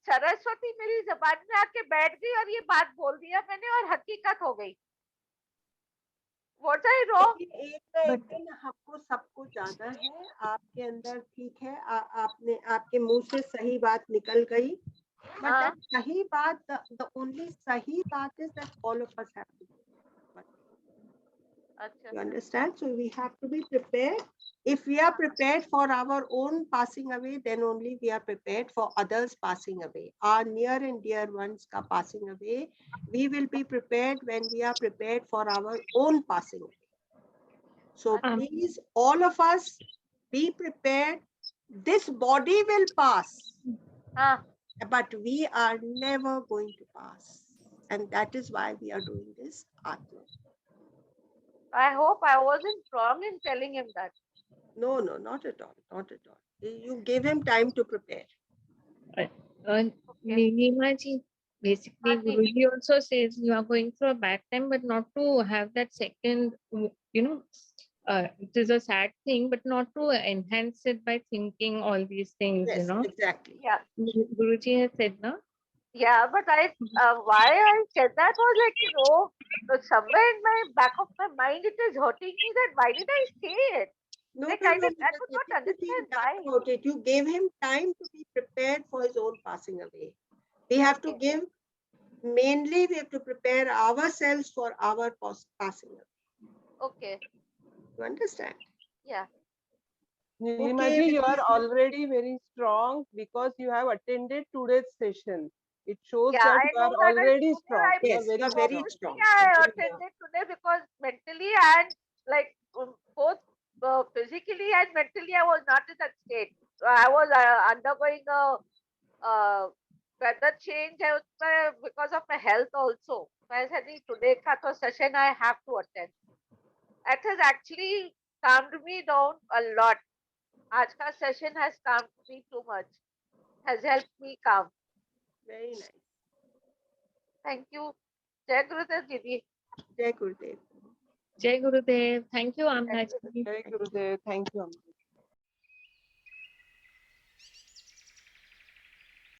सरस्वती मेरी जबान में आके बैठ गई और ये बात बोल दिया मैंने और हकीकत हो गई. Was I wrong? एक ना एक दिन हमको सबको जाना है. आपके अंदर ठीक है, आपने आपके मुंह से सही बात निकल गई. But that सही बात, the only सही बात is that all of us have to do. You understand? So we have to be prepared. If we are prepared for our own passing away, then only we are prepared for others passing away. Our near and dear ones ka passing away, we will be prepared when we are prepared for our own passing away. So please, all of us, be prepared. This body will pass, but we are never going to pass. And that is why we are doing this Atma. I hope I wasn't wrong in telling him that. No, no, not at all, not at all. You give him time to prepare. Nilima ji, basically, Guruji also says you are going through a bad time, but not to have that second, it is a sad thing, but not to enhance it by thinking all these things, Yes, exactly. Yeah. Guruji has said, no? Yeah, but why I said that was like, somewhere in my back of my mind, it is hurting me that why did I say it? No, Like, no, I no, could not understand why. about it. You gave him time to be prepared for his own passing away. We have to give, mainly we have to prepare ourselves for our passing away. Okay. You understand? Yeah. Nilima Okay, ji, you are Vidya. already very strong because you have attended today's session. It shows Yeah, that I you are know that already strong. Yes, you you are are very very strong. I attended today because mentally and like both physically and mentally I was not in that state. I was undergoing a weather change because of my health also. So I said today ka session I have to attend. It has actually calmed me down a lot. Aaj ka session has calmed me too much. Has helped me calm. Very nice. Thank you. Jai Gurudev Didi. Jai Gurudev. Jai Gurudev. Thank you, Amna ji. Jai Gurudev. Thank you, Amna.